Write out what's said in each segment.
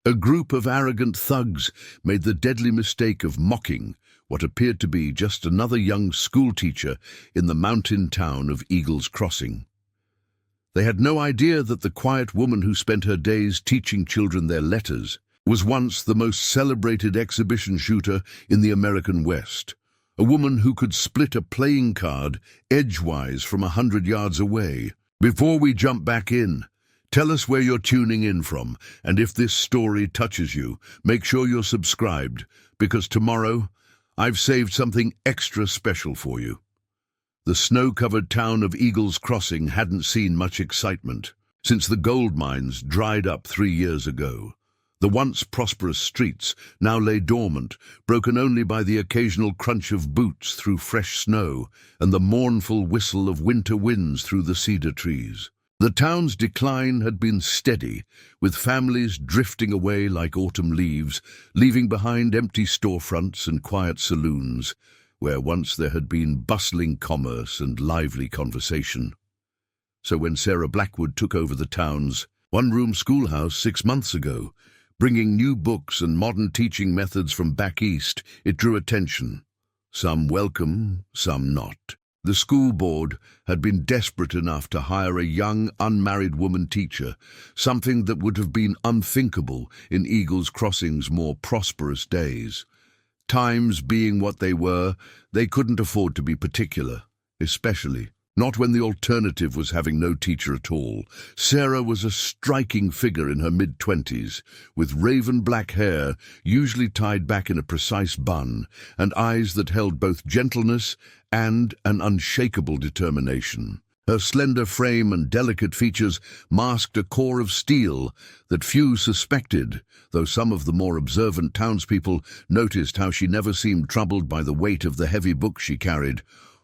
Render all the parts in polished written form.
A group of arrogant thugs made the deadly mistake of mocking what appeared to be just another young schoolteacher in the mountain town of Eagle's Crossing. They had no idea that the quiet woman who spent her days teaching children their letters was once the most celebrated exhibition shooter in the American West, a woman who could split a playing card edgewise from 100 yards away. Before we jump back in, tell us where you're tuning in from, and if this story touches you, make sure you're subscribed, because tomorrow I've saved something extra special for you. The snow-covered town of Eagle's Crossing hadn't seen much excitement since the gold mines dried up 3 years ago. The once prosperous streets now lay dormant, broken only by the occasional crunch of boots through fresh snow and the mournful whistle of winter winds through the cedar trees. The town's decline had been steady, with families drifting away like autumn leaves, leaving behind empty storefronts and quiet saloons, where once there had been bustling commerce and lively conversation. So when Sarah Blackwood took over the town's one-room schoolhouse 6 months ago, bringing new books and modern teaching methods from back east, it drew attention. Some welcome, some not. The school board had been desperate enough to hire a young, unmarried woman teacher, something that would have been unthinkable in Eagle's Crossing's more prosperous days. Times being what they were, they couldn't afford to be particular, especially not when the alternative was having no teacher at all. Sarah was a striking figure in her mid-20s, with raven black hair, usually tied back in a precise bun, and eyes that held both gentleness and an unshakable determination. Her slender frame and delicate features masked a core of steel that few suspected, though some of the more observant townspeople noticed how she never seemed troubled by the weight of the heavy books she carried,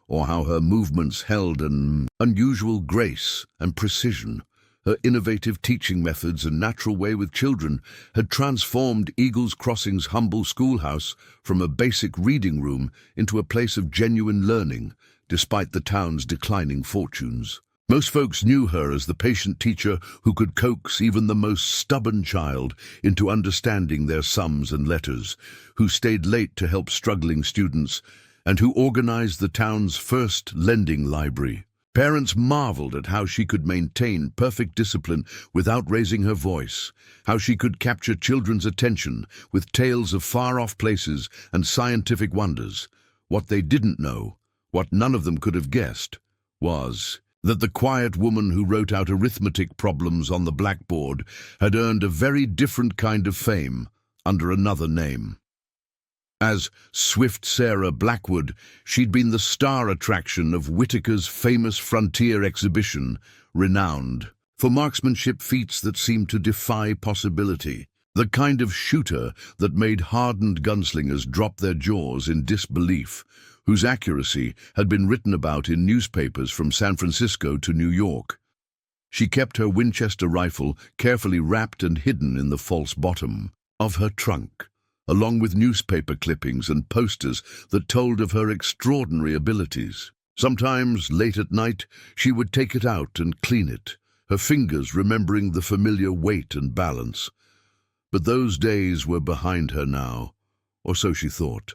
or how her movements held an unusual grace and precision. Her innovative teaching methods and natural way with children had transformed Eagle's Crossing's humble schoolhouse from a basic reading room into a place of genuine learning, despite the town's declining fortunes. Most folks knew her as the patient teacher who could coax even the most stubborn child into understanding their sums and letters, who stayed late to help struggling students, and who organized the town's first lending library. Parents marveled at how she could maintain perfect discipline without raising her voice, how she could capture children's attention with tales of far-off places and scientific wonders. What they didn't know, what none of them could have guessed, was that the quiet woman who wrote out arithmetic problems on the blackboard had earned a very different kind of fame under another name. As Swift Sarah Blackwood, she'd been the star attraction of Whitaker's famous frontier exhibition, renowned for marksmanship feats that seemed to defy possibility, the kind of shooter that made hardened gunslingers drop their jaws in disbelief, whose accuracy had been written about in newspapers from San Francisco to New York. She kept her Winchester rifle carefully wrapped and hidden in the false bottom of her trunk, along with newspaper clippings and posters that told of her extraordinary abilities. Sometimes, late at night, she would take it out and clean it, her fingers remembering the familiar weight and balance. But those days were behind her now, or so she thought.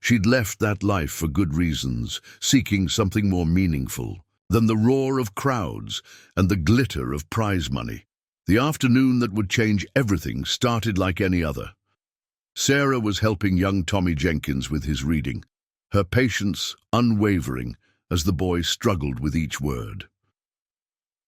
She'd left that life for good reasons, seeking something more meaningful than the roar of crowds and the glitter of prize money. The afternoon that would change everything started like any other. Sarah was helping young Tommy Jenkins with his reading, her patience unwavering as the boy struggled with each word.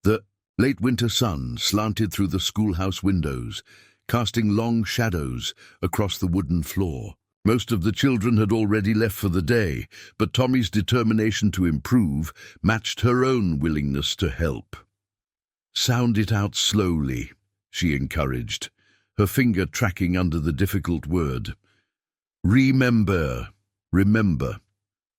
The late winter sun slanted through the schoolhouse windows, casting long shadows across the wooden floor. Most of the children had already left for the day, but Tommy's determination to improve matched her own willingness to help. "Sound it out slowly," she encouraged, her finger tracking under the difficult word. "Remember, remember.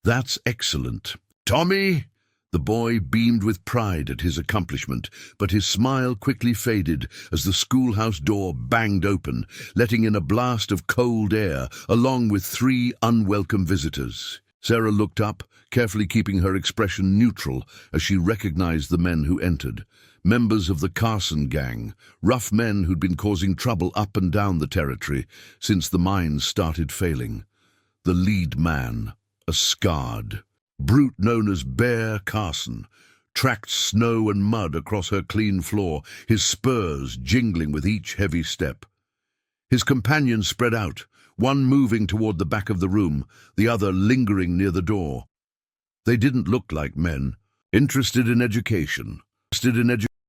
That's excellent. Tommy!" The boy beamed with pride at his accomplishment, but his smile quickly faded as the schoolhouse door banged open, letting in a blast of cold air, along with 3 unwelcome visitors. Sarah looked up, carefully keeping her expression neutral as she recognized the men who entered. members of the Carson gang, rough men who'd been causing trouble up and down the territory since the mines started failing. The lead man, a scarred brute known as Bear Carson, tracked snow and mud across her clean floor, his spurs jingling with each heavy step. His companions spread out, one moving toward the back of the room, the other lingering near the door. They didn't look like men, interested in education.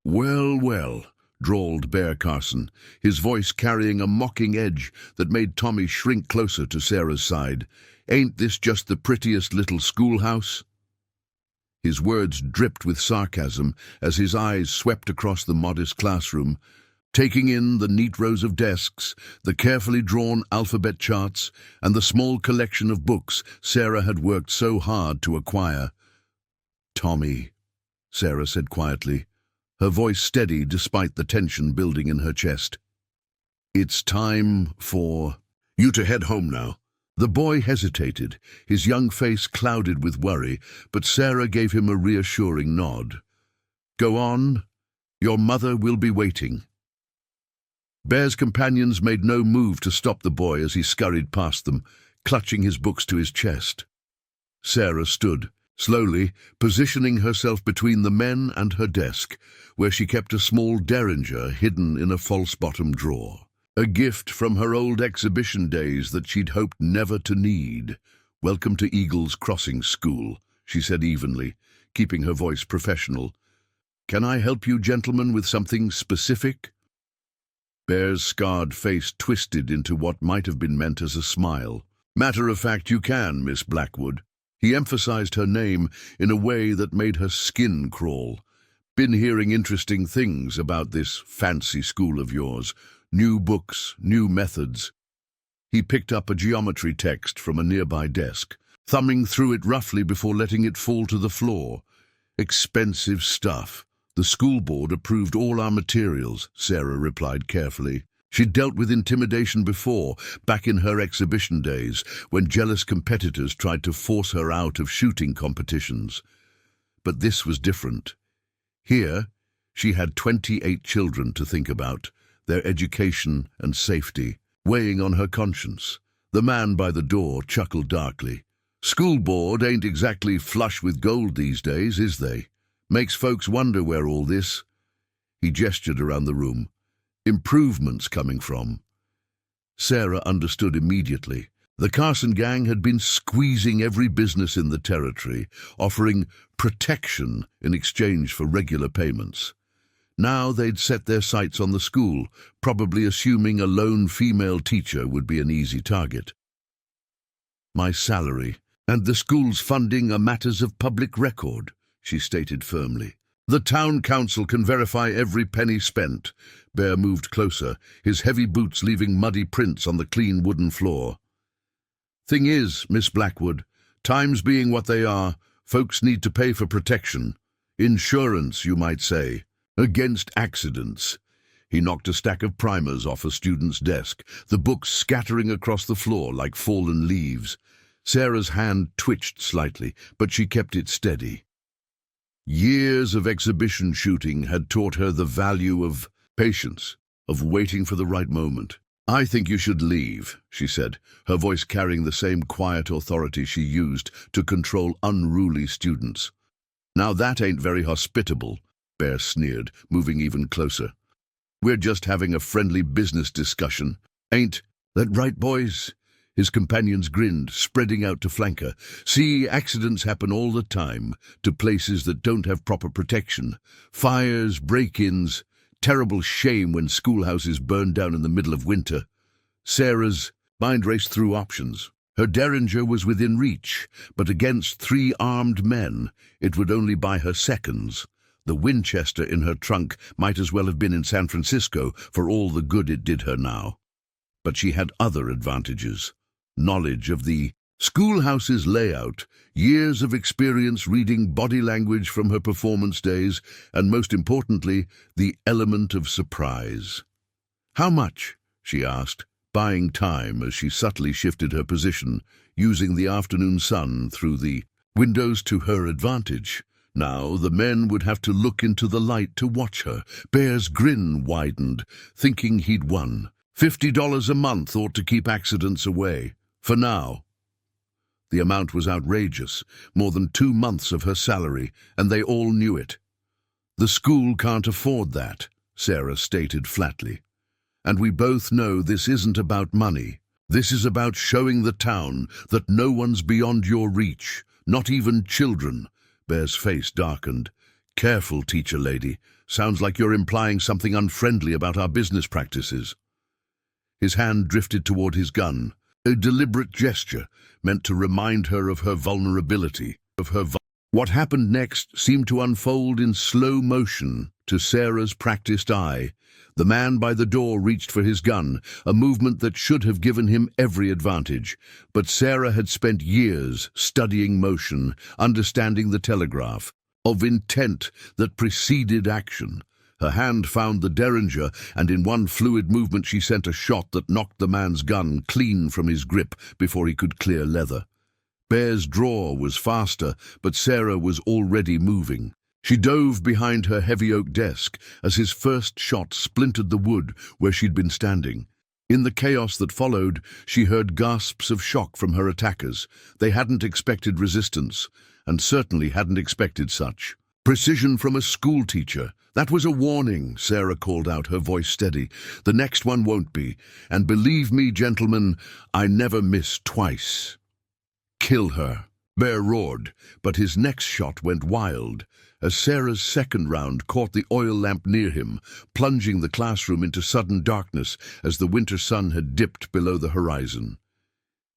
Well, drawled Bear Carson, his voice carrying a mocking edge that made Tommy shrink closer to Sarah's side. Ain't this just the prettiest little schoolhouse? His words dripped with sarcasm as his eyes swept across the modest classroom, taking in the neat rows of desks, the carefully drawn alphabet charts, and the small collection of books Sarah had worked so hard to acquire. "Tommy," Sarah said quietly, her voice steady despite the tension building in her chest. "It's time for you to head home now." The boy hesitated, his young face clouded with worry, but Sarah gave him a reassuring nod. "Go on. Your mother will be waiting." Bear's companions made no move to stop the boy as he scurried past them, clutching his books to his chest. Sarah stood, slowly positioning herself between the men and her desk, where she kept a small derringer hidden in a false-bottom drawer. A gift from her old exhibition days that she'd hoped never to need. "Welcome to Eagles Crossing School," she said evenly, keeping her voice professional. "Can I help you gentlemen with something specific?" Bear's scarred face twisted into what might have been meant as a smile. "Matter of fact, you can, Miss Blackwood." He emphasized her name in a way that made her skin crawl. "Been hearing interesting things about this fancy school of yours. New books, new methods." He picked up a geometry text from a nearby desk, thumbing through it roughly before letting it fall to the floor. "Expensive stuff. The school board approved all our materials," Sarah replied carefully. She'd dealt with intimidation before, back in her exhibition days, when jealous competitors tried to force her out of shooting competitions. But this was different. Here, she had 28 children to think about, their education and safety, weighing on her conscience. The man by the door chuckled darkly. "School board ain't exactly flush with gold these days, is they? Makes folks wonder where all this," he gestured around the room, "improvement's coming from." Sarah understood immediately. The Carson gang had been squeezing every business in the territory, offering protection in exchange for regular payments. Now they'd set their sights on the school, probably assuming a lone female teacher would be an easy target. "My salary and the school's funding are matters of public record," she stated firmly. "The town council can verify every penny spent." Bear moved closer, his heavy boots leaving muddy prints on the clean wooden floor. "Thing is, Miss Blackwood, times being what they are, folks need to pay for protection. Insurance, you might say. Against accidents." He knocked a stack of primers off a student's desk, the books scattering across the floor like fallen leaves. Sarah's hand twitched slightly, but she kept it steady. Years of exhibition shooting had taught her the value of patience, of waiting for the right moment. "I think you should leave," she said, her voice carrying the same quiet authority she used to control unruly students. "Now that ain't very hospitable," Bear sneered, moving even closer. "We're just having a friendly business discussion. Ain't that right, boys?" His companions grinned, spreading out to flank her. "See, accidents happen all the time, to places that don't have proper protection. Fires, break-ins, terrible shame when schoolhouses burn down in the middle of winter." Sarah's mind raced through options. Her derringer was within reach, but against 3 armed men, it would only buy her seconds. The Winchester in her trunk might as well have been in San Francisco for all the good it did her now. But she had other advantages. Knowledge of the schoolhouse's layout, years of experience reading body language from her performance days, and most importantly, the element of surprise. "How much?" she asked, buying time as she subtly shifted her position, using the afternoon sun through the windows to her advantage. Now the men would have to look into the light to watch her. Bear's grin widened, thinking he'd won. $50 a month ought to keep accidents away. For now. The amount was outrageous, more than 2 months of her salary, and they all knew it. The school can't afford that, Sarah stated flatly. And we both know this isn't about money. This is about showing the town that no one's beyond your reach, not even children. Bear's face darkened. Careful, teacher lady. Sounds like you're implying something unfriendly about our business practices. His hand drifted toward his gun, a deliberate gesture meant to remind her of her vulnerability. What happened next seemed to unfold in slow motion to Sarah's practiced eye. The man by the door reached for his gun, a movement that should have given him every advantage. But Sarah had spent years studying motion, understanding the telegraph, of intent that preceded action. Her hand found the derringer, and in one fluid movement she sent a shot that knocked the man's gun clean from his grip before he could clear leather. Bear's draw was faster, but Sarah was already moving. She dove behind her heavy oak desk as his first shot splintered the wood where she'd been standing. In the chaos that followed, she heard gasps of shock from her attackers. They hadn't expected resistance, and certainly hadn't expected such. Precision from a schoolteacher. That was a warning, Sarah called out, her voice steady. The next one won't be, and believe me, gentlemen, I never miss twice. Kill her. Bear roared, but his next shot went wild, as Sarah's second round caught the oil lamp near him, plunging the classroom into sudden darkness as the winter sun had dipped below the horizon.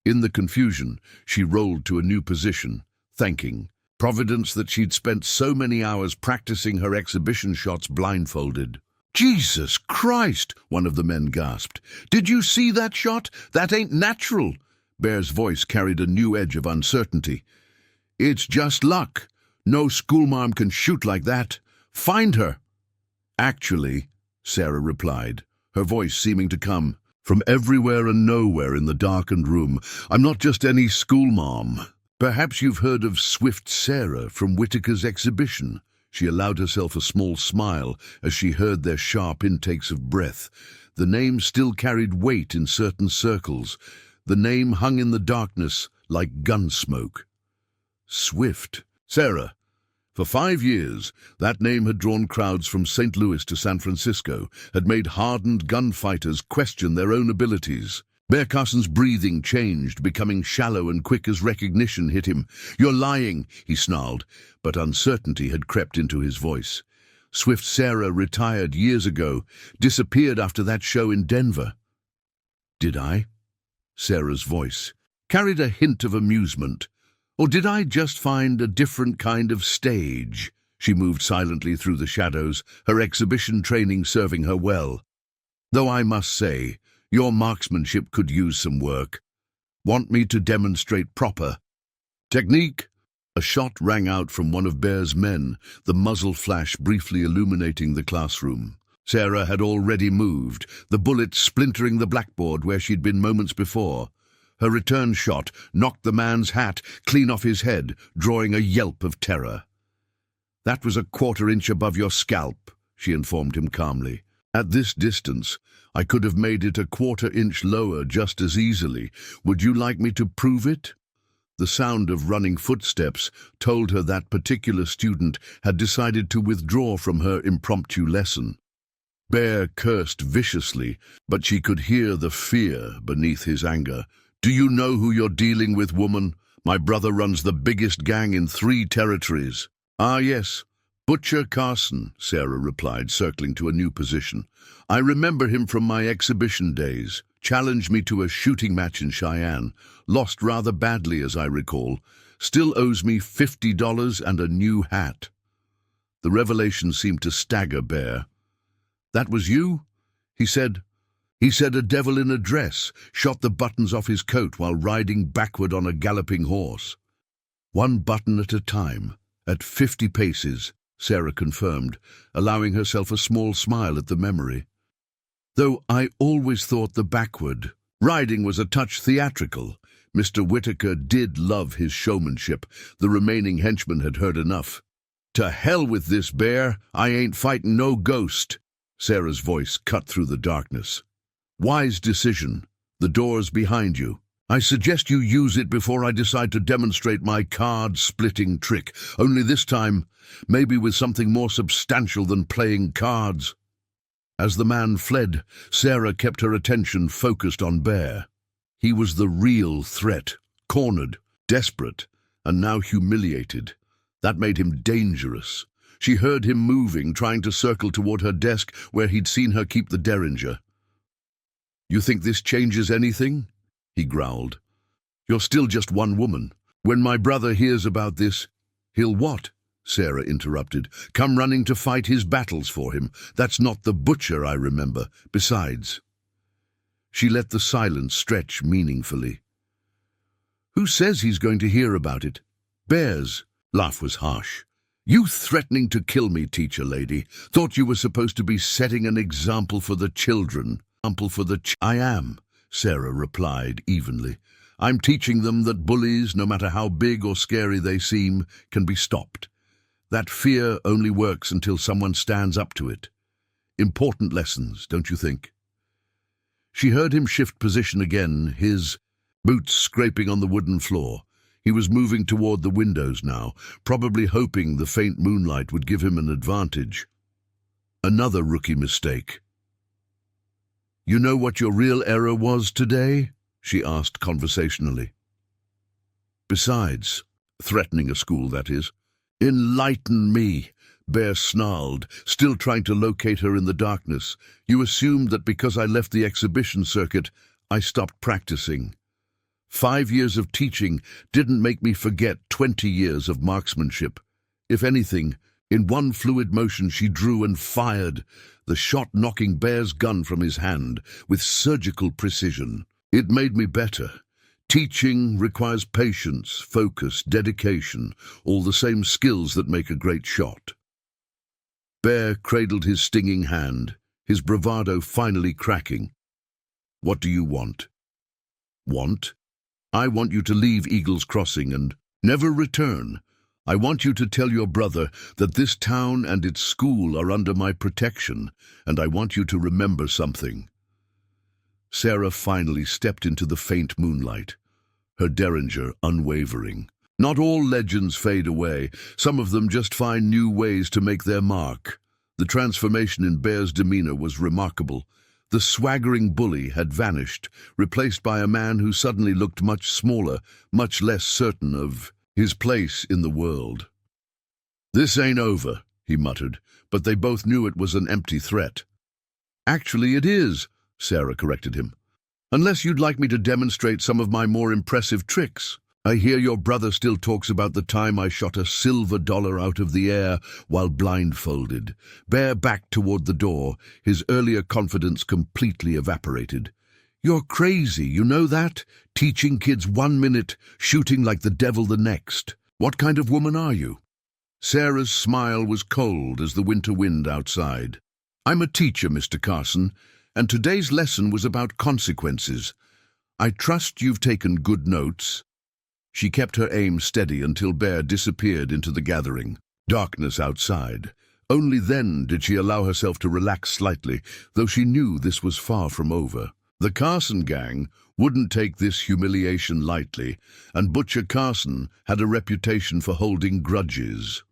In the confusion, she rolled to a new position, thanking Providence that she'd spent so many hours practicing her exhibition shots blindfolded. "Jesus Christ!" one of the men gasped. "Did you see that shot? That ain't natural." Bear's voice carried a new edge of uncertainty. "It's just luck. No schoolmarm can shoot like that. Find her." "Actually," Sarah replied, her voice seeming to come from everywhere and nowhere in the darkened room, "I'm not just any schoolmarm. Perhaps you've heard of Swift Sarah from Whitaker's exhibition." She allowed herself a small smile as she heard their sharp intakes of breath. The name still carried weight in certain circles. The name hung in the darkness like gun smoke. Swift. Sarah. For 5 years, that name had drawn crowds from St. Louis to San Francisco, had made hardened gunfighters question their own abilities. Bear Carson's breathing changed, becoming shallow and quick as recognition hit him. "You're lying," he snarled, but uncertainty had crept into his voice. Swift Sarah retired years ago, disappeared after that show in Denver. "Did I?" Sarah's voice carried a hint of amusement. "Or did I just find a different kind of stage?" She moved silently through the shadows, her exhibition training serving her well. "Though I must say, your marksmanship could use some work. Want me to demonstrate proper technique?" A shot rang out from one of Bear's men, the muzzle flash briefly illuminating the classroom. Sarah had already moved, the bullet splintering the blackboard where she'd been moments before. Her return shot knocked the man's hat clean off his head, drawing a yelp of terror. "That was a 1/4 inch above your scalp," she informed him calmly. "At this distance, I could have made it a 1/4 inch lower just as easily. Would you like me to prove it?" The sound of running footsteps told her that particular student had decided to withdraw from her impromptu lesson. Bear cursed viciously, but she could hear the fear beneath his anger. "Do you know who you're dealing with, woman? My brother runs the biggest gang in 3 territories. "Ah, yes, Butcher Carson," Sarah replied, circling to a new position. "I remember him from my exhibition days. Challenged me to a shooting match in Cheyenne. Lost rather badly, as I recall. Still owes me $50 and a new hat." The revelation seemed to stagger Bear. "That was you?" He said a devil in a dress shot the buttons off his coat while riding backward on a galloping horse. "One button at a time, at 50 paces, Sarah confirmed, allowing herself a small smile at the memory. "Though I always thought the backward riding was a touch theatrical. Mr. Whitaker did love his showmanship. The remaining henchmen had heard enough." To hell with this bear, I ain't fighting no ghost. Sarah's voice cut through the darkness. Wise decision. The door's behind you. I suggest you use it before I decide to demonstrate my card-splitting trick, only this time, maybe with something more substantial than playing cards. As the man fled, Sarah kept her attention focused on Bear. He was the real threat, cornered, desperate, and now humiliated. That made him dangerous. She heard him moving, trying to circle toward her desk where he'd seen her keep the derringer. You think this changes anything? He growled. You're still just one woman. When my brother hears about this, he'll what? Sarah interrupted. Come running to fight his battles for him. That's not the butcher I remember. Besides. She let the silence stretch meaningfully. Who says he's going to hear about it? Bear's laugh was harsh. You threatening to kill me, teacher lady. Thought you were supposed to be setting an example for the children. I am, Sarah replied evenly. I'm teaching them that bullies, no matter how big or scary they seem, can be stopped. That fear only works until someone stands up to it. Important lessons, don't you think? She heard him shift position again, his boots scraping on the wooden floor. He was moving toward the windows now, probably hoping the faint moonlight would give him an advantage. Another rookie mistake. You know what your real error was today? She asked conversationally. Besides, threatening a school, that is. Enlighten me, Bear snarled, still trying to locate her in the darkness. You assumed that because I left the exhibition circuit, I stopped practicing. 5 years of teaching didn't make me forget 20 years of marksmanship. If anything, in one fluid motion she drew and fired, the shot knocking Bear's gun from his hand with surgical precision. It made me better. Teaching requires patience, focus, dedication, all the same skills that make a great shot. Bear cradled his stinging hand, his bravado finally cracking. What do you want? Want? I want you to leave Eagle's Crossing and never return. I want you to tell your brother that this town and its school are under my protection, and I want you to remember something. Sarah finally stepped into the faint moonlight, her derringer unwavering. Not all legends fade away. Some of them just find new ways to make their mark. The transformation in Bear's demeanor was remarkable. The swaggering bully had vanished, replaced by a man who suddenly looked much smaller, much less certain of his place in the world. This ain't over, he muttered, but they both knew it was an empty threat. Actually, it is, Sarah corrected him. Unless you'd like me to demonstrate some of my more impressive tricks. I hear your brother still talks about the time I shot a silver dollar out of the air while blindfolded. Bear backed toward the door, his earlier confidence completely evaporated. You're crazy, you know that? Teaching kids 1 minute, shooting like the devil the next. What kind of woman are you? Sarah's smile was cold as the winter wind outside. I'm a teacher, Mr. Carson, and today's lesson was about consequences. I trust you've taken good notes. She kept her aim steady until Bear disappeared into the gathering darkness outside. Only then did she allow herself to relax slightly, though she knew this was far from over. The Carson gang wouldn't take this humiliation lightly, and Butcher Carson had a reputation for holding grudges.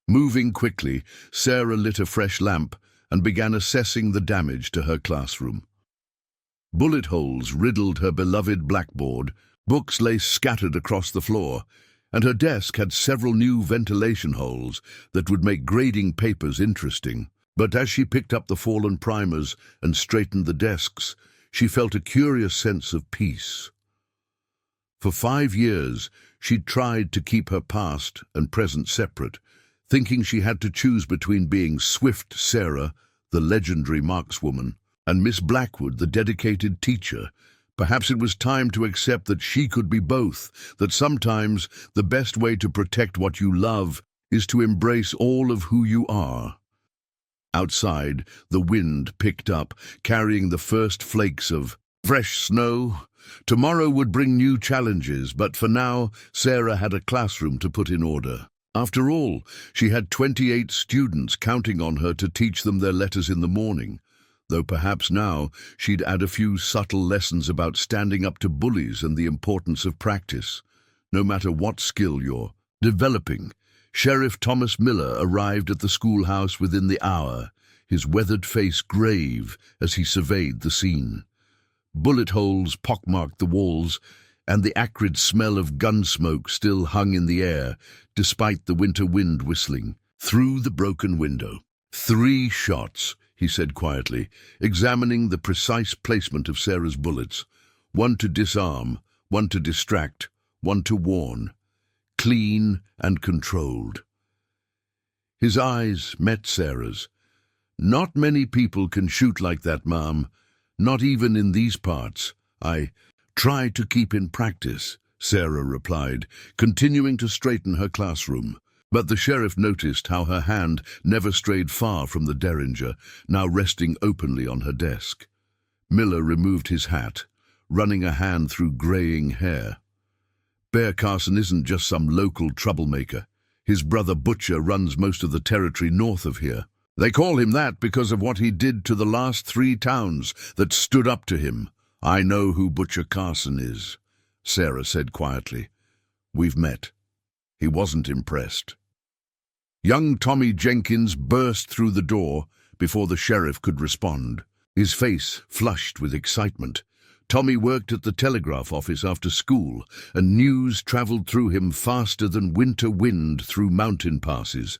Moving quickly, Sarah lit a fresh lamp and began assessing the damage to her classroom. Bullet holes riddled her beloved blackboard, books lay scattered across the floor, and her desk had several new ventilation holes that would make grading papers interesting. But as she picked up the fallen primers and straightened the desks, she felt a curious sense of peace. For 5 years, she'd tried to keep her past and present separate, thinking she had to choose between being Swift Sarah, the legendary markswoman, and Miss Blackwood, the dedicated teacher. Perhaps it was time to accept that she could be both, that sometimes the best way to protect what you love is to embrace all of who you are. Outside, the wind picked up, carrying the first flakes of fresh snow. Tomorrow would bring new challenges, but for now, Sarah had a classroom to put in order. After all, she had 28 students counting on her to teach them their letters in the morning, though perhaps now she'd add a few subtle lessons about standing up to bullies and the importance of practice. No matter what skill you're developing, Sheriff Thomas Miller arrived at the schoolhouse within the hour, his weathered face grave as he surveyed the scene. Bullet holes pockmarked the walls, and the acrid smell of gun smoke still hung in the air, despite the winter wind whistling through the broken window. 3 shots, he said quietly, examining the precise placement of Sarah's bullets. 1 to disarm, 1 to distract, 1 to warn. Clean and controlled. His eyes met Sarah's. "Not many people can shoot like that, ma'am. Not even in these parts. I try to keep in practice," Sarah replied, continuing to straighten her classroom. But the sheriff noticed how her hand never strayed far from the derringer, now resting openly on her desk. Miller removed his hat, running a hand through graying hair. "Bear Carson isn't just some local troublemaker. His brother Butcher runs most of the territory north of here. They call him that because of what he did to the last 3 towns that stood up to him. I know who Butcher Carson is," Sarah said quietly. "We've met." He wasn't impressed. Young Tommy Jenkins burst through the door before the sheriff could respond, his face flushed with excitement. Tommy worked at the telegraph office after school, and news traveled through him faster than winter wind through mountain passes.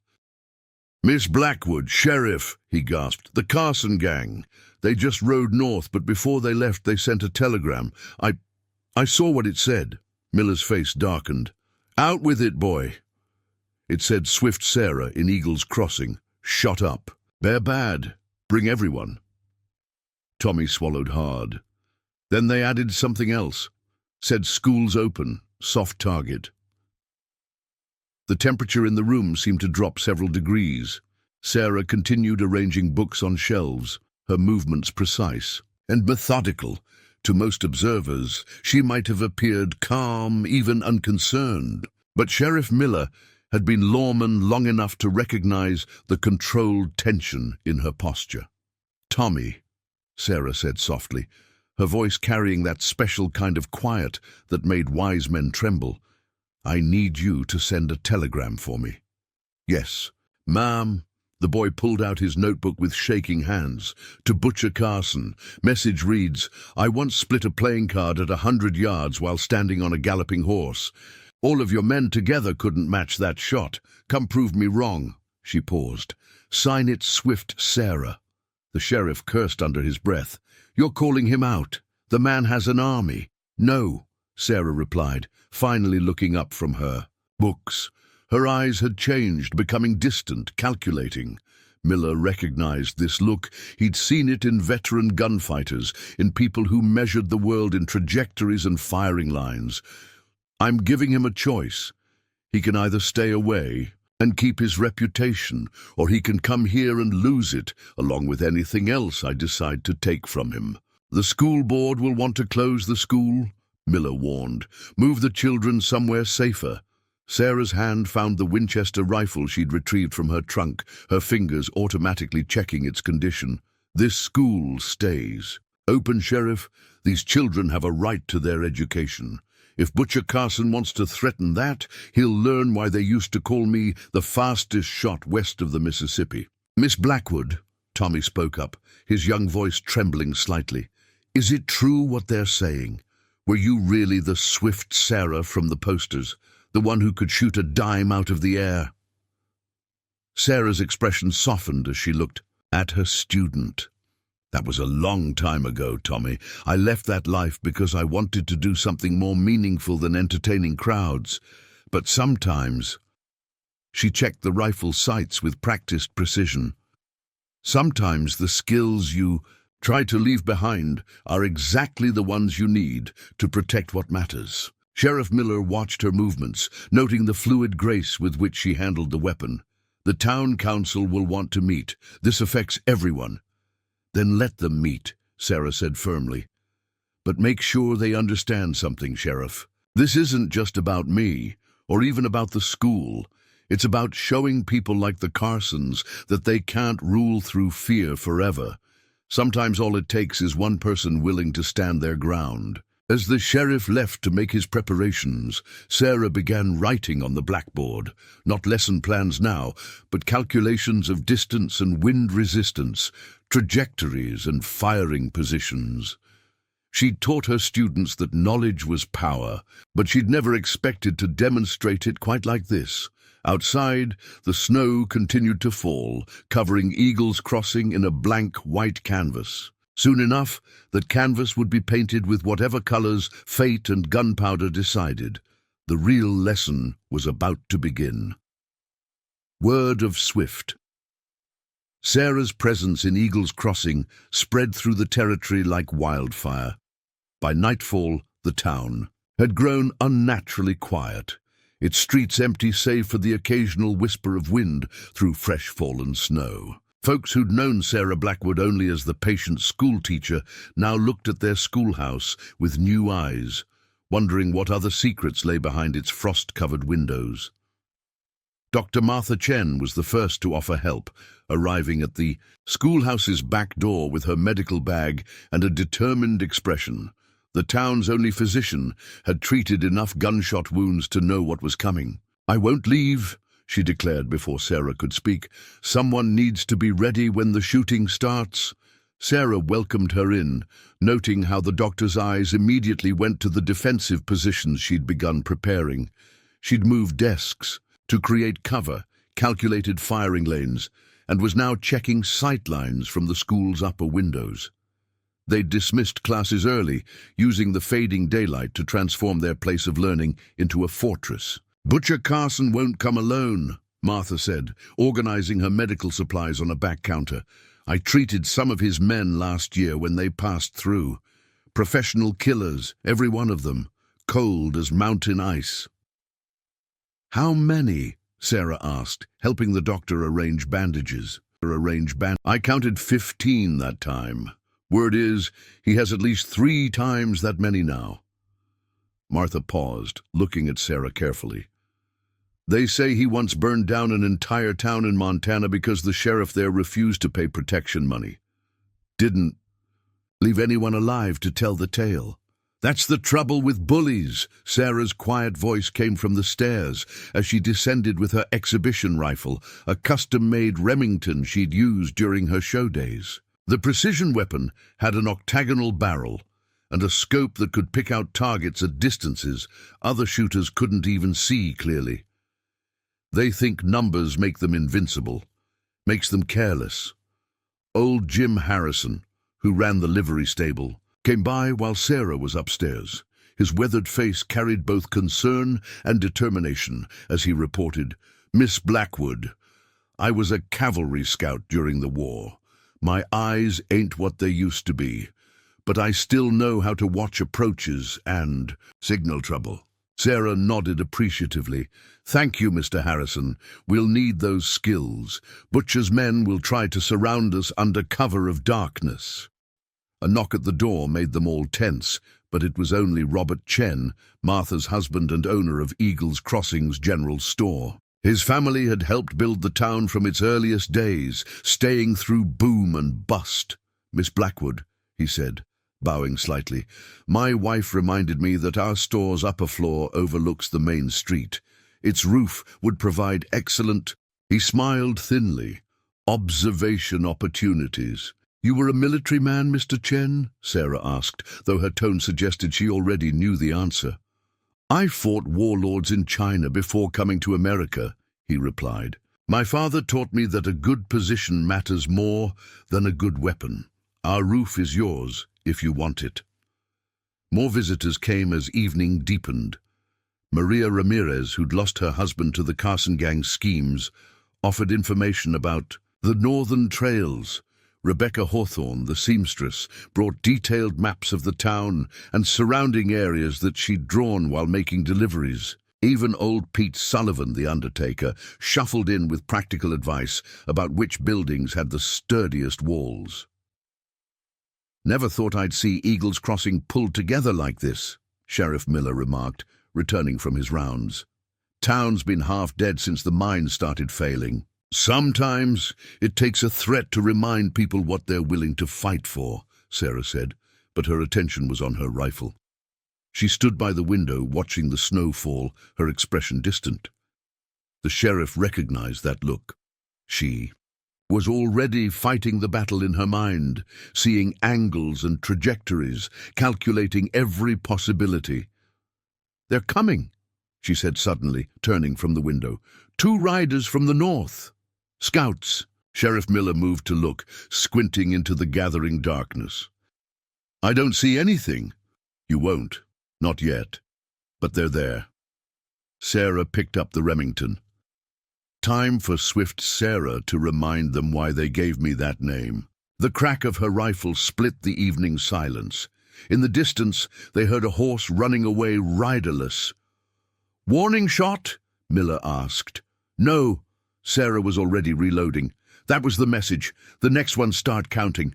"Miss Blackwood, Sheriff," he gasped. "The Carson gang. They just rode north, but before they left they sent a telegram. I saw what it said." Miller's face darkened. "Out with it, boy." It said Swift Sarah in Eagles Crossing. Shot up. Bear bad. Bring everyone. Tommy swallowed hard. Then they added something else. Said schools open. Soft target. The temperature in the room seemed to drop several degrees. Sarah continued arranging books on shelves, her movements precise and methodical. To most observers, she might have appeared calm, even unconcerned. But Sheriff Miller had been lawman long enough to recognize the controlled tension in her posture. "Tommy," Sarah said softly, her voice carrying that special kind of quiet that made wise men tremble, "I need you to send a telegram for me." "Yes, ma'am." The boy pulled out his notebook with shaking hands. "To Butcher Carson. Message reads, I once split a playing card at 100 yards while standing on a galloping horse. All of your men together couldn't match that shot. Come prove me wrong." She paused. "Sign it Swift Sarah." The sheriff cursed under his breath. "You're calling him out. The man has an army." "No," Sarah replied, finally looking up from her books. Her eyes had changed, becoming distant, calculating. Miller recognized this look. He'd seen it in veteran gunfighters, in people who measured the world in trajectories and firing lines. "I'm giving him a choice. He can either stay away and keep his reputation, or he can come here and lose it, along with anything else I decide to take from him. The school board will want to close the school," Miller warned. "Move the children somewhere safer." Sarah's hand found the Winchester rifle she'd retrieved from her trunk, her fingers automatically checking its condition. "This school stays. Open, Sheriff. These children have a right to their education. If Butcher Carson wants to threaten that, he'll learn why they used to call me the fastest shot west of the Mississippi." "Miss Blackwood," Tommy spoke up, his young voice trembling slightly, "is it true what they're saying? Were you really the Swift Sarah from the posters, the one who could shoot a dime out of the air?" Sarah's expression softened as she looked at her student. "That was a long time ago, Tommy. I left that life because I wanted to do something more meaningful than entertaining crowds. But sometimes—" She checked the rifle sights with practiced precision. "Sometimes the skills you try to leave behind are exactly the ones you need to protect what matters." Sheriff Miller watched her movements, noting the fluid grace with which she handled the weapon. "The town council will want to meet. This affects everyone." "Then let them meet," Sarah said firmly. "But make sure they understand something, Sheriff. This isn't just about me, or even about the school. It's about showing people like the Carsons that they can't rule through fear forever. Sometimes all it takes is one person willing to stand their ground. As the sheriff left to make his preparations, Sarah began writing on the blackboard. Not lesson plans now, but calculations of distance and wind resistance, trajectories and firing positions. She'd taught her students that knowledge was power, but she'd never expected to demonstrate it quite like this. Outside, the snow continued to fall, covering Eagles Crossing in a blank white canvas. Soon enough, that canvas would be painted with whatever colors fate and gunpowder decided. The real lesson was about to begin. Word of Swift. Sarah's presence in Eagles Crossing spread through the territory like wildfire. By nightfall, the town had grown unnaturally quiet, its streets empty save for the occasional whisper of wind through fresh fallen snow. Folks who'd known Sarah Blackwood only as the patient schoolteacher now looked at their schoolhouse with new eyes, wondering what other secrets lay behind its frost-covered windows. Dr. Martha Chen was the first to offer help, arriving at the schoolhouse's back door with her medical bag and a determined expression. The town's only physician had treated enough gunshot wounds to know what was coming. "I won't leave," she declared before Sarah could speak. "Someone needs to be ready when the shooting starts." Sarah welcomed her in, noting how the doctor's eyes immediately went to the defensive positions she'd begun preparing. She'd moved desks to create cover, calculated firing lanes, and was now checking sight lines from the school's upper windows. They'd dismissed classes early, using the fading daylight to transform their place of learning into a fortress. "Butcher Carson won't come alone," Martha said, organizing her medical supplies on a back counter. "I treated some of his men last year when they passed through. Professional killers, every one of them, cold as mountain ice." "How many?" Sarah asked, helping the doctor arrange bandages. "I counted 15 that time. Word is, he has at least 3 times that many now." Martha paused, looking at Sarah carefully. "They say he once burned down an entire town in Montana because the sheriff there refused to pay protection money. Didn't leave anyone alive to tell the tale. That's the trouble with bullies." Sarah's quiet voice came from the stairs as she descended with her exhibition rifle, a custom-made Remington she'd used during her show days. The precision weapon had an octagonal barrel and a scope that could pick out targets at distances other shooters couldn't even see clearly. "They think numbers make them invincible, makes them careless." Old Jim Harrison, who ran the livery stable, came by while Sarah was upstairs. His weathered face carried both concern and determination as he reported, "Miss Blackwood, I was a cavalry scout during the war. My eyes ain't what they used to be, but I still know how to watch approaches and signal trouble." Sarah nodded appreciatively. "Thank you, Mr. Harrison. We'll need those skills. Butcher's men will try to surround us under cover of darkness." A knock at the door made them all tense, but it was only Robert Chen, Martha's husband and owner of Eagles Crossing's general store. His family had helped build the town from its earliest days, staying through boom and bust. "Miss Blackwood," he said, bowing slightly, "my wife reminded me that our store's upper floor overlooks the main street. Its roof would provide excellent—" He smiled thinly. "Observation opportunities." "You were a military man, Mr. Chen?" Sarah asked, though her tone suggested she already knew the answer. "I fought warlords in China before coming to America," he replied. "My father taught me that a good position matters more than a good weapon. Our roof is yours, if you want it." More visitors came as evening deepened. Maria Ramirez, who'd lost her husband to the Carson gang's schemes, offered information about the northern trails. Rebecca Hawthorne, the seamstress, brought detailed maps of the town and surrounding areas that she'd drawn while making deliveries. Even old Pete Sullivan, the undertaker, shuffled in with practical advice about which buildings had the sturdiest walls. "Never thought I'd see Eagles Crossing pulled together like this," Sheriff Miller remarked, returning from his rounds. Town's been half dead since the mines started failing. Sometimes it takes a threat to remind people what they're willing to fight for, Sarah said, but her attention was on her rifle. She stood by the window, watching the snow fall, her expression distant. The sheriff recognized that look. She was already fighting the battle in her mind, seeing angles and trajectories, calculating every possibility. "They're coming," she said suddenly, turning from the window. "2 riders from the north. Scouts." Sheriff Miller moved to look, squinting into the gathering darkness. "I don't see anything." "You won't. Not yet. But they're there." Sarah picked up the Remington. Time for Swift Sarah to remind them why they gave me that name. The crack of her rifle split the evening silence. In the distance, they heard a horse running away riderless. "Warning shot?" Miller asked. "No." Sarah was already reloading. "That was the message. The next one start counting."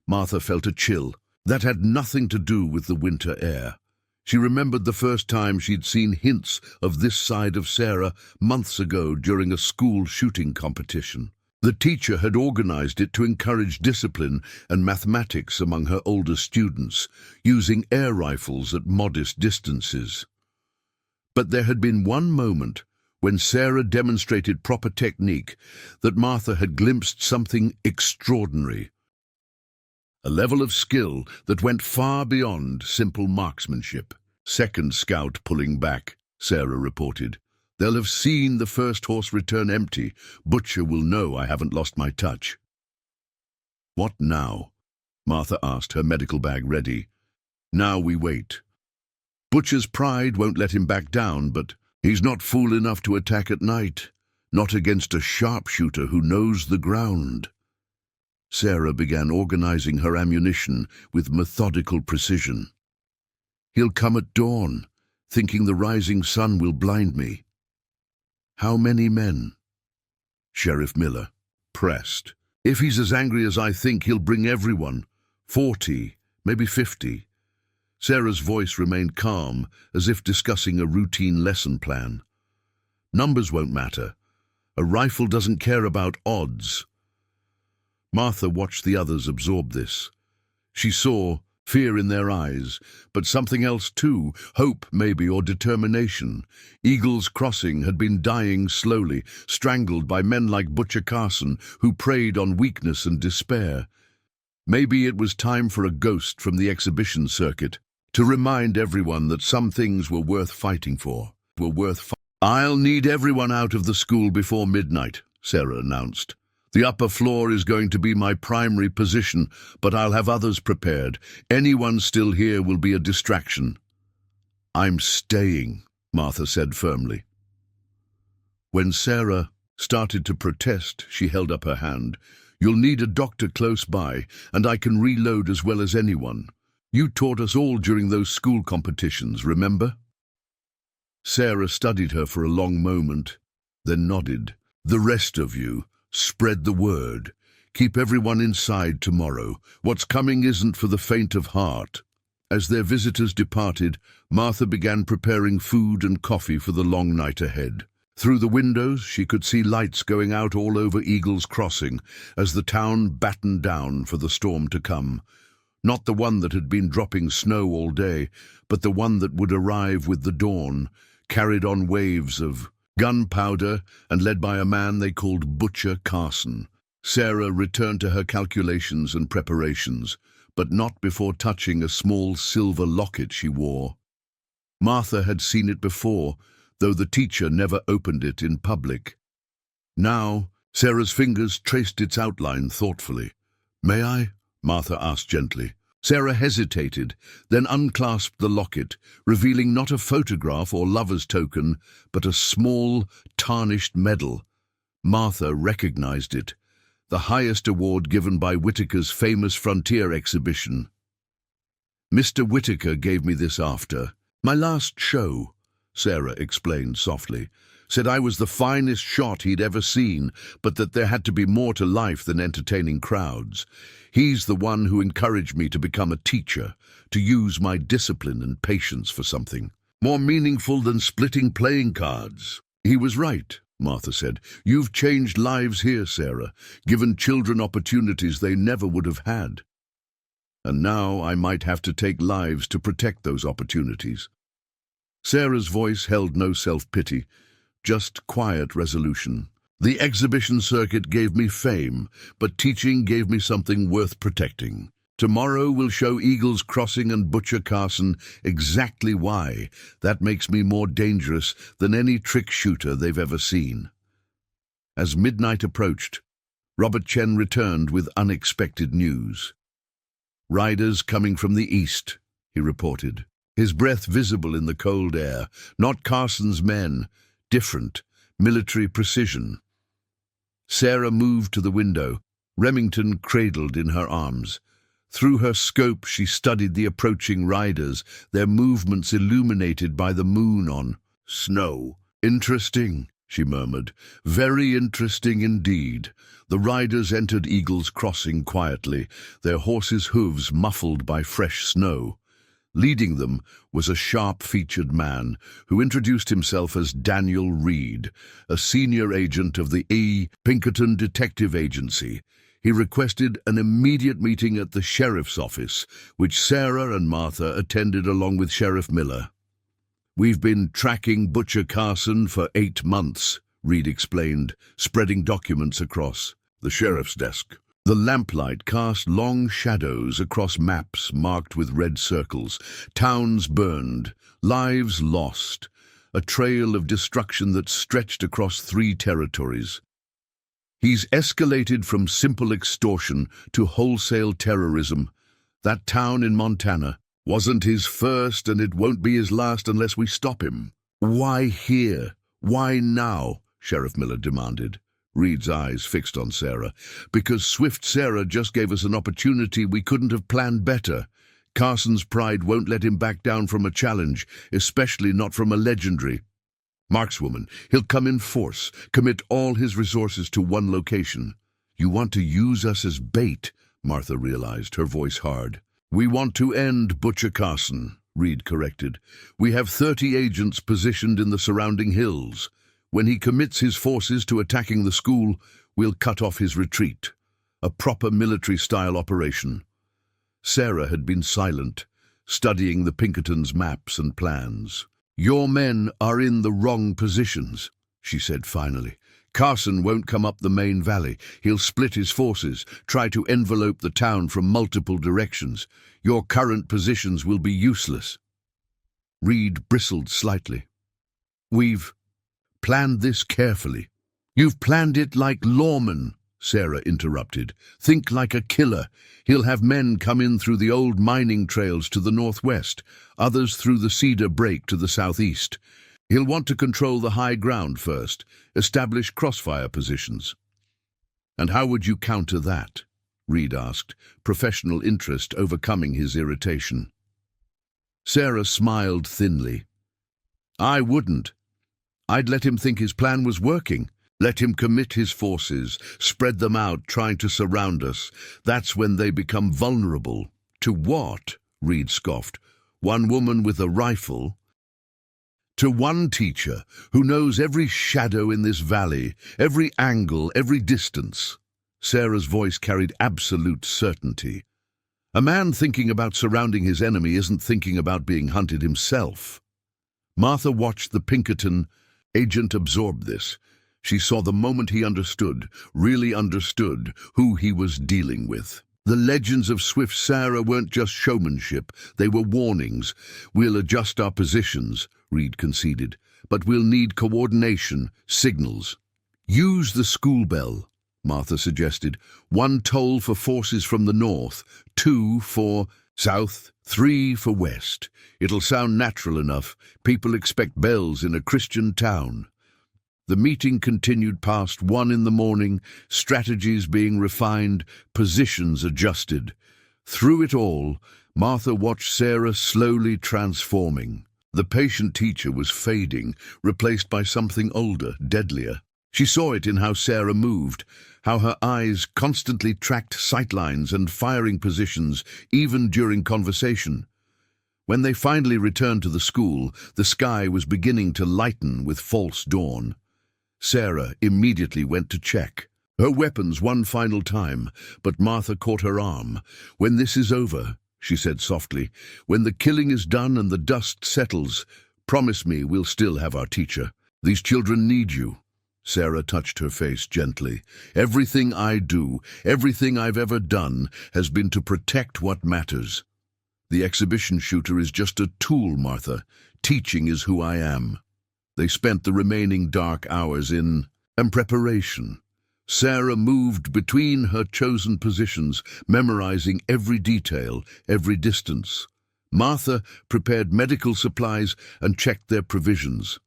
Martha felt a chill. That had nothing to do with the winter air. She remembered the first time she'd seen hints of this side of Sarah months ago during a school shooting competition. The teacher had organized it to encourage discipline and mathematics among her older students, using air rifles at modest distances. But there had been one moment when Sarah demonstrated proper technique that Martha had glimpsed something extraordinary. A level of skill that went far beyond simple marksmanship. "Second scout pulling back," Sarah reported. "They'll have seen the first horse return empty. Butcher will know I haven't lost my touch." "What now?" Martha asked, her medical bag ready. "Now we wait. Butcher's pride won't let him back down, but he's not fool enough to attack at night. Not against a sharpshooter who knows the ground." Sarah began organizing her ammunition with methodical precision. "He'll come at dawn, thinking the rising sun will blind me." "How many men?" Sheriff Miller pressed. "If he's as angry as I think, he'll bring everyone. 40, maybe 50. Sarah's voice remained calm, as if discussing a routine lesson plan. "Numbers won't matter. A rifle doesn't care about odds." Martha watched the others absorb this. She saw fear in their eyes, but something else too, hope maybe, or determination. Eagle's Crossing had been dying slowly, strangled by men like Butcher Carson, who preyed on weakness and despair. Maybe it was time for a ghost from the exhibition circuit to remind everyone that some things were worth fighting for. "I'll need everyone out of the school before midnight," Sarah announced. "The upper floor is going to be my primary position, but I'll have others prepared. Anyone still here will be a distraction." "I'm staying," Martha said firmly. When Sarah started to protest, she held up her hand. "You'll need a doctor close by, and I can reload as well as anyone. You taught us all during those school competitions, remember?" Sarah studied her for a long moment, then nodded. "The rest of you, spread the word. Keep everyone inside tomorrow. What's coming isn't for the faint of heart." As their visitors departed, Martha began preparing food and coffee for the long night ahead. Through the windows, she could see lights going out all over Eagle's Crossing as the town battened down for the storm to come. Not the one that had been dropping snow all day, but the one that would arrive with the dawn, carried on waves of gunpowder and led by a man they called Butcher Carson. Sarah returned to her calculations and preparations, but not before touching a small silver locket she wore. Martha had seen it before, though the teacher never opened it in public. Now, Sarah's fingers traced its outline thoughtfully. "May I?" Martha asked gently. Sarah hesitated, then unclasped the locket, revealing not a photograph or lover's token, but a small, tarnished medal. Martha recognized it, the highest award given by Whitaker's famous Frontier exhibition. "Mr. Whitaker gave me this after my last show," Sarah explained softly. "Said I was the finest shot he'd ever seen, but that there had to be more to life than entertaining crowds. He's the one who encouraged me to become a teacher, to use my discipline and patience for something." more meaningful than splitting playing cards. He was right, Martha said. You've changed lives here, Sarah, given children opportunities they never would have had. And now I might have to take lives to protect those opportunities. Sarah's voice held no self-pity, just quiet resolution. The exhibition circuit gave me fame, but teaching gave me something worth protecting. Tomorrow we'll show Eagles Crossing and Butcher Carson exactly why that makes me more dangerous than any trick shooter they've ever seen. As midnight approached, Robert Chen returned with unexpected news. Riders coming from the east, he reported, his breath visible in the cold air. Not Carson's men, different, military precision. Sarah moved to the window, Remington cradled in her arms. Through her scope she studied the approaching riders, their movements illuminated by the moon on snow. Interesting, she murmured. Very interesting indeed. The riders entered Eagles Crossing quietly, their horses' hooves muffled by fresh snow. Leading them was a sharp-featured man who introduced himself as Daniel Reed, a senior agent of the Pinkerton Detective Agency. He requested an immediate meeting at the sheriff's office, which Sarah and Martha attended along with Sheriff Miller. We've been tracking Butcher Carson for 8 months, Reed explained, spreading documents across the sheriff's desk. The lamplight cast long shadows across maps marked with red circles, towns burned, lives lost, a trail of destruction that stretched across 3 territories. He's escalated from simple extortion to wholesale terrorism. That town in Montana wasn't his first, and it won't be his last unless we stop him. Why here? Why now? Sheriff Miller demanded. Reed's eyes fixed on Sarah. Because Swift Sarah just gave us an opportunity we couldn't have planned better. Carson's pride won't let him back down from a challenge, especially not from a legendary markswoman. He'll come in force, commit all his resources to one location. You want to use us as bait, Martha realized, her voice hard. We want to end Butcher Carson, Reed corrected. We have 30 agents positioned in the surrounding hills. When he commits his forces to attacking the school, we'll cut off his retreat. A proper military-style operation. Sarah had been silent, studying the Pinkertons' maps and plans. Your men are in the wrong positions, she said finally. Carson won't come up the main valley. He'll split his forces, try to envelope the town from multiple directions. Your current positions will be useless. Reed bristled slightly. We've planned this carefully. You've planned it like lawmen, Sarah interrupted. Think like a killer. He'll have men come in through the old mining trails to the northwest, others through the cedar break to the southeast. He'll want to control the high ground first, establish crossfire positions. And how would you counter that? Reed asked, professional interest overcoming his irritation. Sarah smiled thinly. I wouldn't. I'd let him think his plan was working. Let him commit his forces, spread them out, trying to surround us. That's when they become vulnerable. To what? Reed scoffed. One woman with a rifle? To one teacher who knows every shadow in this valley, every angle, every distance. Sarah's voice carried absolute certainty. A man thinking about surrounding his enemy isn't thinking about being hunted himself. Martha watched the Pinkerton agent absorb this. She saw the moment he understood, really understood, who he was dealing with. The legends of Swift Sarah weren't just showmanship, they were warnings. We'll adjust our positions, Reed conceded, but we'll need coordination, signals. Use the school bell, Martha suggested. 1 toll for forces from the north, 2 for south, 3 for west. It'll sound natural enough. People expect bells in a Christian town. The meeting continued past 1 in the morning, strategies being refined, positions adjusted. Through it all, Martha watched Sarah slowly transforming. The patient teacher was fading, replaced by something older, deadlier. She saw it in how Sarah moved, how her eyes constantly tracked sightlines and firing positions, even during conversation. When they finally returned to the school, the sky was beginning to lighten with false dawn. Sarah immediately went to check her weapons one final time, but Martha caught her arm. "When this is over," she said softly, "when the killing is done and the dust settles, promise me we'll still have our teacher. These children need you." Sarah touched her face gently. "Everything I do, everything I've ever done, has been to protect what matters. The exhibition shooter is just a tool, Martha. Teaching is who I am." They spent the remaining dark hours in preparation. Sarah moved between her chosen positions, memorizing every detail, every distance. Martha prepared medical supplies and checked their provisions.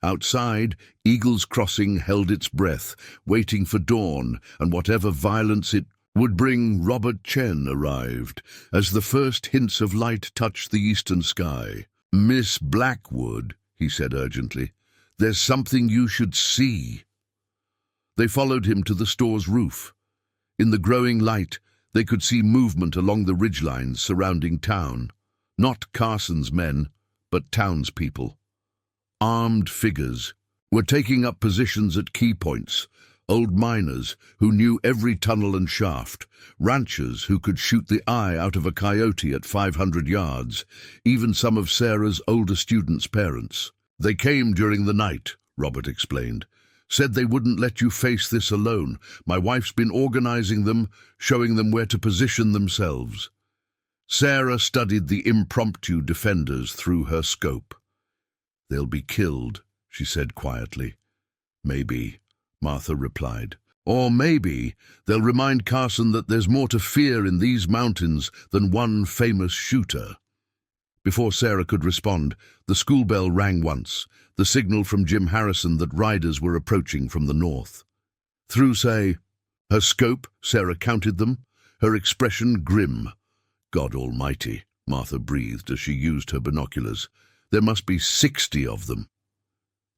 Outside, Eagle's Crossing held its breath, waiting for dawn, and whatever violence it would bring. Robert Chen arrived, as the first hints of light touched the eastern sky. "Miss Blackwood," he said urgently, "there's something you should see." They followed him to the store's roof. In the growing light, they could see movement along the ridgelines surrounding town. Not Carson's men, but townspeople. Armed figures were taking up positions at key points. Old miners who knew every tunnel and shaft, ranchers who could shoot the eye out of a coyote at 500 yards, even some of Sarah's older students' parents. "They came during the night," Robert explained. "Said they wouldn't let you face this alone. My wife's been organizing them, showing them where to position themselves." Sarah studied the impromptu defenders through her scope. "They'll be killed," she said quietly. "Maybe," Martha replied. "Or maybe they'll remind Carson that there's more to fear in these mountains than one famous shooter." Before Sarah could respond, the school bell rang once, the signal from Jim Harrison that riders were approaching from the north. Through, her scope, Sarah counted them, her expression grim. "God Almighty," Martha breathed as she used her binoculars. "There must be 60 of them."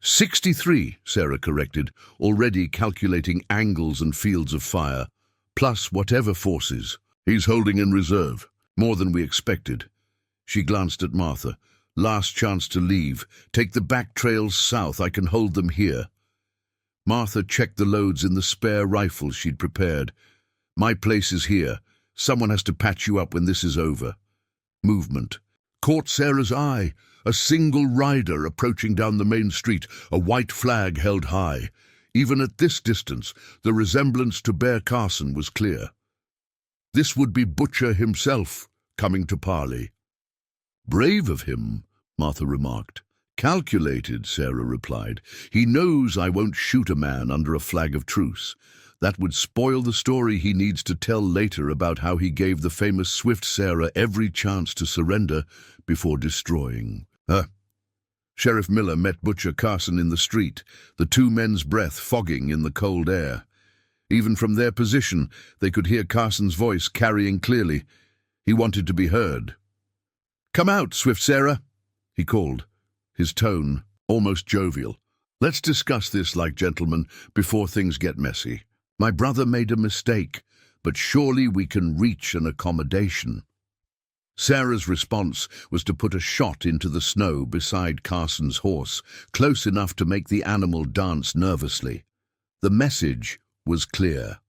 63, Sarah corrected, already calculating angles and fields of fire, plus whatever forces. "He's holding in reserve, more than we expected." She glanced at Martha. "Last chance to leave. Take the back trails south. I can hold them here." Martha checked the loads in the spare rifles she'd prepared. "My place is here. Someone has to patch you up when this is over." Movement caught Sarah's eye. A single rider approaching down the main street, a white flag held high. Even at this distance, the resemblance to Bear Carson was clear. This would be Butcher himself, coming to parley. "Brave of him," Martha remarked. "Calculated," Sarah replied. "He knows I won't shoot a man under a flag of truce. That would spoil the story he needs to tell later about how he gave the famous Swift Sarah every chance to surrender before destroying her." Sheriff Miller met Butcher Carson in the street, the two men's breath fogging in the cold air. Even from their position, they could hear Carson's voice carrying clearly. He wanted to be heard. "Come out, Swift Sarah," he called, his tone almost jovial. "Let's discuss this like gentlemen before things get messy. My brother made a mistake, but surely we can reach an accommodation." Sarah's response was to put a shot into the snow beside Carson's horse, close enough to make the animal dance nervously. The message was clear.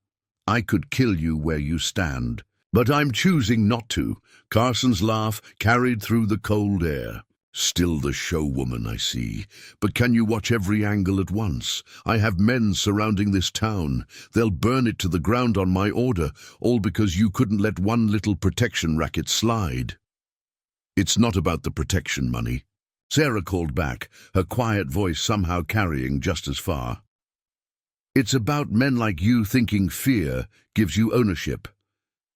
"I could kill you where you stand, but I'm choosing not to." Carson's laugh carried through the cold air. "Still the showwoman, I see. But can you watch every angle at once? I have men surrounding this town. They'll burn it to the ground on my order, all because you couldn't let one little protection racket slide." "It's not about the protection money," Sarah called back, her quiet voice somehow carrying just as far. "It's about men like you thinking fear gives you ownership.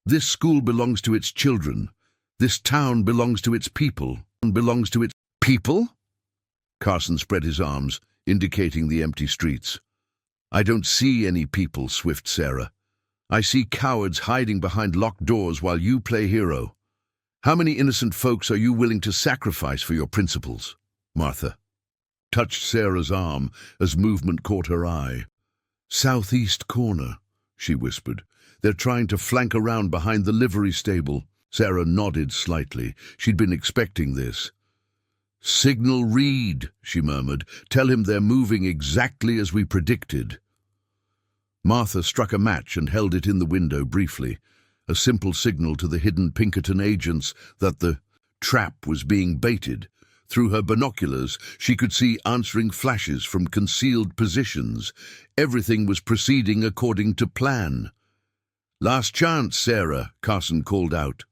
This school belongs to its children. This town belongs to its people. Belongs to its people?" Carson spread his arms, indicating the empty streets. "I don't see any people, Swift Sarah. I see cowards hiding behind locked doors while you play hero. How many innocent folks are you willing to sacrifice for your principles?" Martha touched Sarah's arm as movement caught her eye. "Southeast corner," she whispered. "They're trying to flank around behind the livery stable. Sarah nodded slightly. She'd been expecting this. "Signal Reed," she murmured. "Tell him they're moving exactly as we predicted." Martha struck a match and held it in the window briefly, a simple signal to the hidden Pinkerton agents that the trap was being baited. Through her binoculars, she could see answering flashes from concealed positions. Everything was proceeding according to plan. "Last chance, Sarah," Carson called out.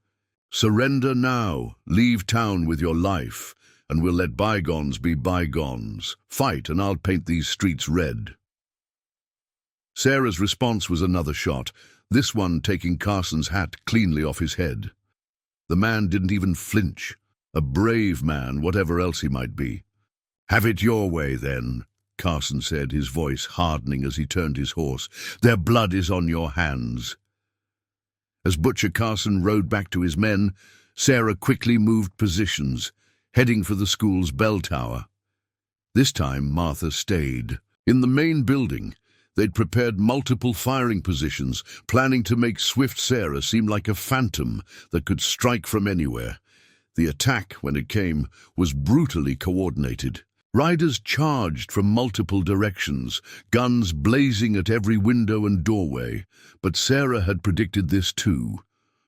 "Surrender now, leave town with your life, and we'll let bygones be bygones. Fight, and I'll paint these streets red." Sarah's response was another shot, this one taking Carson's hat cleanly off his head. The man didn't even flinch. A brave man, whatever else he might be. "Have it your way, then," Carson said, his voice hardening as he turned his horse. "Their blood is on your hands." As Butcher Carson rode back to his men, Sarah quickly moved positions, heading for the school's bell tower. This time Martha stayed. In the main building, they'd prepared multiple firing positions, planning to make Swift Sarah seem like a phantom that could strike from anywhere. The attack, when it came, was brutally coordinated. Riders charged from multiple directions, guns blazing at every window and doorway. But Sarah had predicted this too.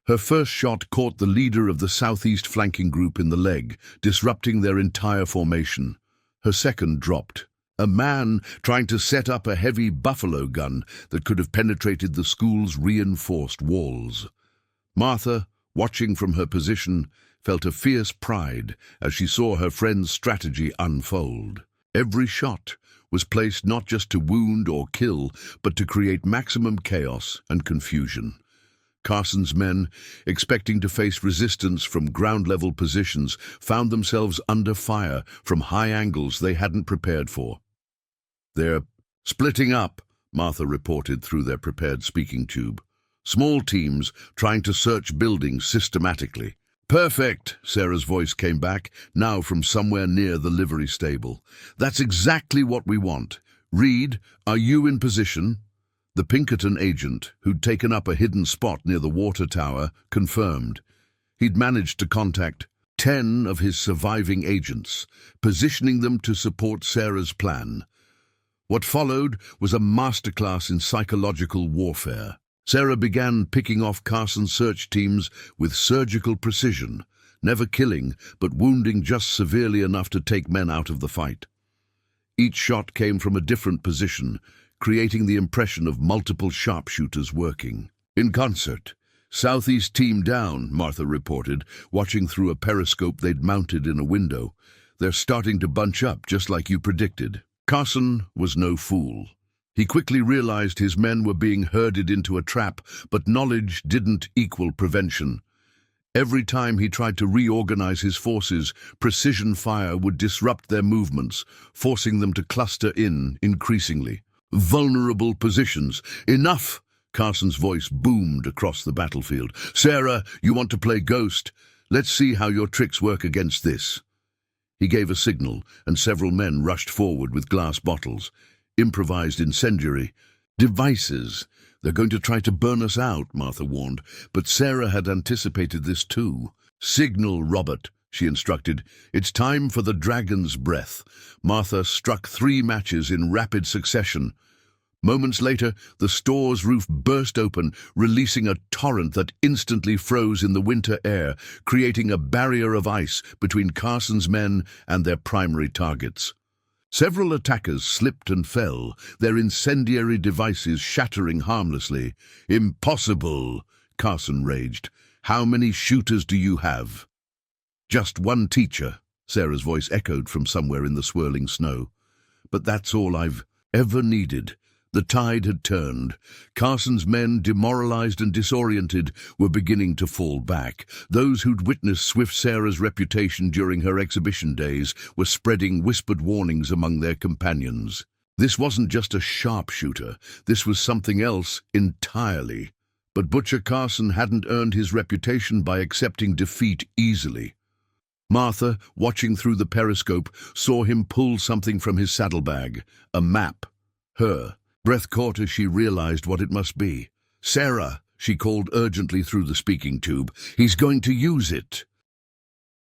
Her first shot caught the leader of the southeast flanking group in the leg, disrupting their entire formation. Her second dropped. A man trying to set up a heavy buffalo gun that could have penetrated the school's reinforced walls. Martha, watching from her position, felt a fierce pride as she saw her friend's strategy unfold. Every shot was placed not just to wound or kill, but to create maximum chaos and confusion. Carson's men, expecting to face resistance from ground-level positions, found themselves under fire from high angles they hadn't prepared for. "They're splitting up," Martha reported through their prepared speaking tube. "Small teams trying to search buildings systematically." "Perfect," Sarah's voice came back, now from somewhere near the livery stable. "That's exactly what we want. Reed, are you in position?" The Pinkerton agent, who'd taken up a hidden spot near the water tower, confirmed. He'd managed to contact 10 of his surviving agents, positioning them to support Sarah's plan. What followed was a masterclass in psychological warfare. Sarah began picking off Carson's search teams with surgical precision, never killing, but wounding just severely enough to take men out of the fight. Each shot came from a different position, creating the impression of multiple sharpshooters working. "In concert. Southeast team down," Martha reported, watching through a periscope they'd mounted in a window. "They're starting to bunch up, just like you predicted." Carson was no fool. He quickly realized his men were being herded into a trap, but knowledge didn't equal prevention. Every time he tried to reorganize his forces, precision fire would disrupt their movements, forcing them to cluster in increasingly. "Vulnerable positions. Enough!" Carson's voice boomed across the battlefield. "Sarah, you want to play ghost? Let's see how your tricks work against this." He gave a signal, and several men rushed forward with glass bottles. Improvised incendiary devices. "They're going to try to burn us out," Martha warned, but Sarah had anticipated this too. "Signal, Robert," she instructed. "It's time for the dragon's breath." Martha struck 3 matches in rapid succession. Moments later, the store's roof burst open, releasing a torrent that instantly froze in the winter air, creating a barrier of ice between Carson's men and their primary targets. Several attackers slipped and fell, their incendiary devices shattering harmlessly. "Impossible!" Carson raged. "How many shooters do you have?" "Just 1 teacher," Sarah's voice echoed from somewhere in the swirling snow. "But that's all I've ever needed." The tide had turned. Carson's men, demoralized and disoriented, were beginning to fall back. Those who'd witnessed Swift Sarah's reputation during her exhibition days were spreading whispered warnings among their companions. This wasn't just a sharpshooter. This was something else entirely. But Butcher Carson hadn't earned his reputation by accepting defeat easily. Martha, watching through the periscope, saw him pull something from his saddlebag. A map. Her breath caught as she realized what it must be. "Sarah!" she called urgently through the speaking tube. "He's going to use it."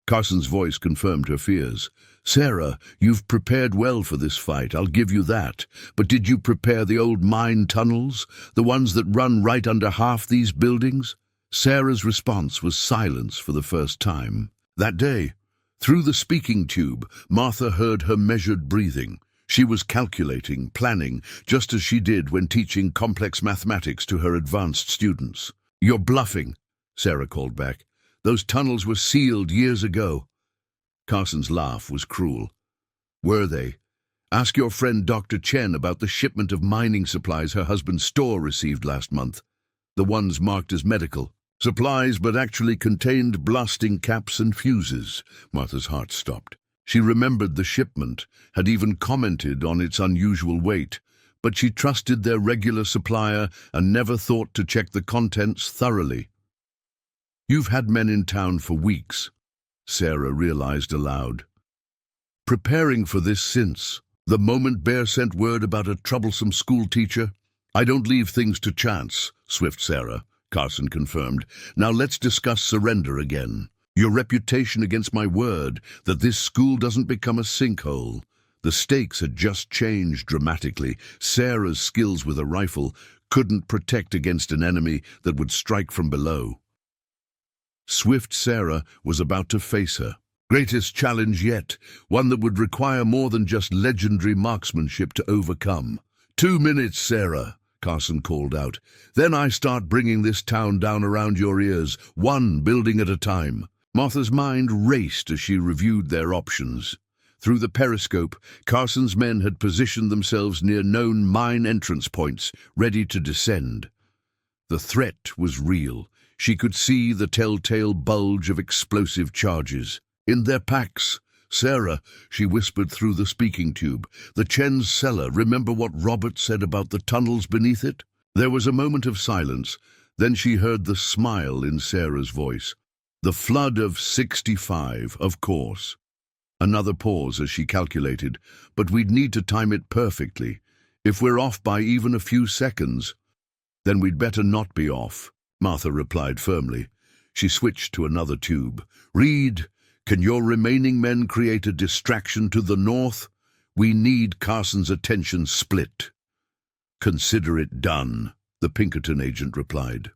Carson's voice confirmed her fears. "Sarah, you've prepared well for this fight, I'll give you that. But did you prepare the old mine tunnels, the ones that run right under half these buildings?" Sarah's response was silence for the first time. That day, through the speaking tube, Martha heard her measured breathing. She was calculating, planning, just as she did when teaching complex mathematics to her advanced students. "You're bluffing," Sarah called back. "Those tunnels were sealed years ago." Carson's laugh was cruel. "Were they? Ask your friend Dr. Chen about the shipment of mining supplies her husband's store received last month. The ones marked as medical. Supplies but actually contained blasting caps and fuses." Martha's heart stopped. She remembered the shipment, had even commented on its unusual weight, but she trusted their regular supplier and never thought to check the contents thoroughly. "You've had men in town for weeks," Sarah realized aloud. "Preparing for this since the moment Bear sent word about a troublesome schoolteacher." "I don't leave things to chance, Swift Sarah," Carson confirmed. "Now let's discuss surrender again. Your reputation against my word that this school doesn't become a sinkhole." The stakes had just changed dramatically. Sarah's skills with a rifle couldn't protect against an enemy that would strike from below. Swift Sarah was about to face her greatest challenge yet, one that would require more than just legendary marksmanship to overcome. 2 minutes, Sarah," Carson called out. "Then I start bringing this town down around your ears, one building at a time." Martha's mind raced as she reviewed their options. Through the periscope, Carson's men had positioned themselves near known mine entrance points, ready to descend. The threat was real. She could see the telltale bulge of explosive charges. "In their packs. Sarah," she whispered through the speaking tube, "the Chen's cellar, remember what Robert said about the tunnels beneath it?" There was a moment of silence, then she heard the smile in Sarah's voice. "The flood of 65, of course." Another pause as she calculated, "But we'd need to time it perfectly. If we're off by even a few seconds, then we'd better not be off," Martha replied firmly. She switched to another tube. "Reed, can your remaining men create a distraction to the north? We need Carson's attention split." "Consider it done," the Pinkerton agent replied.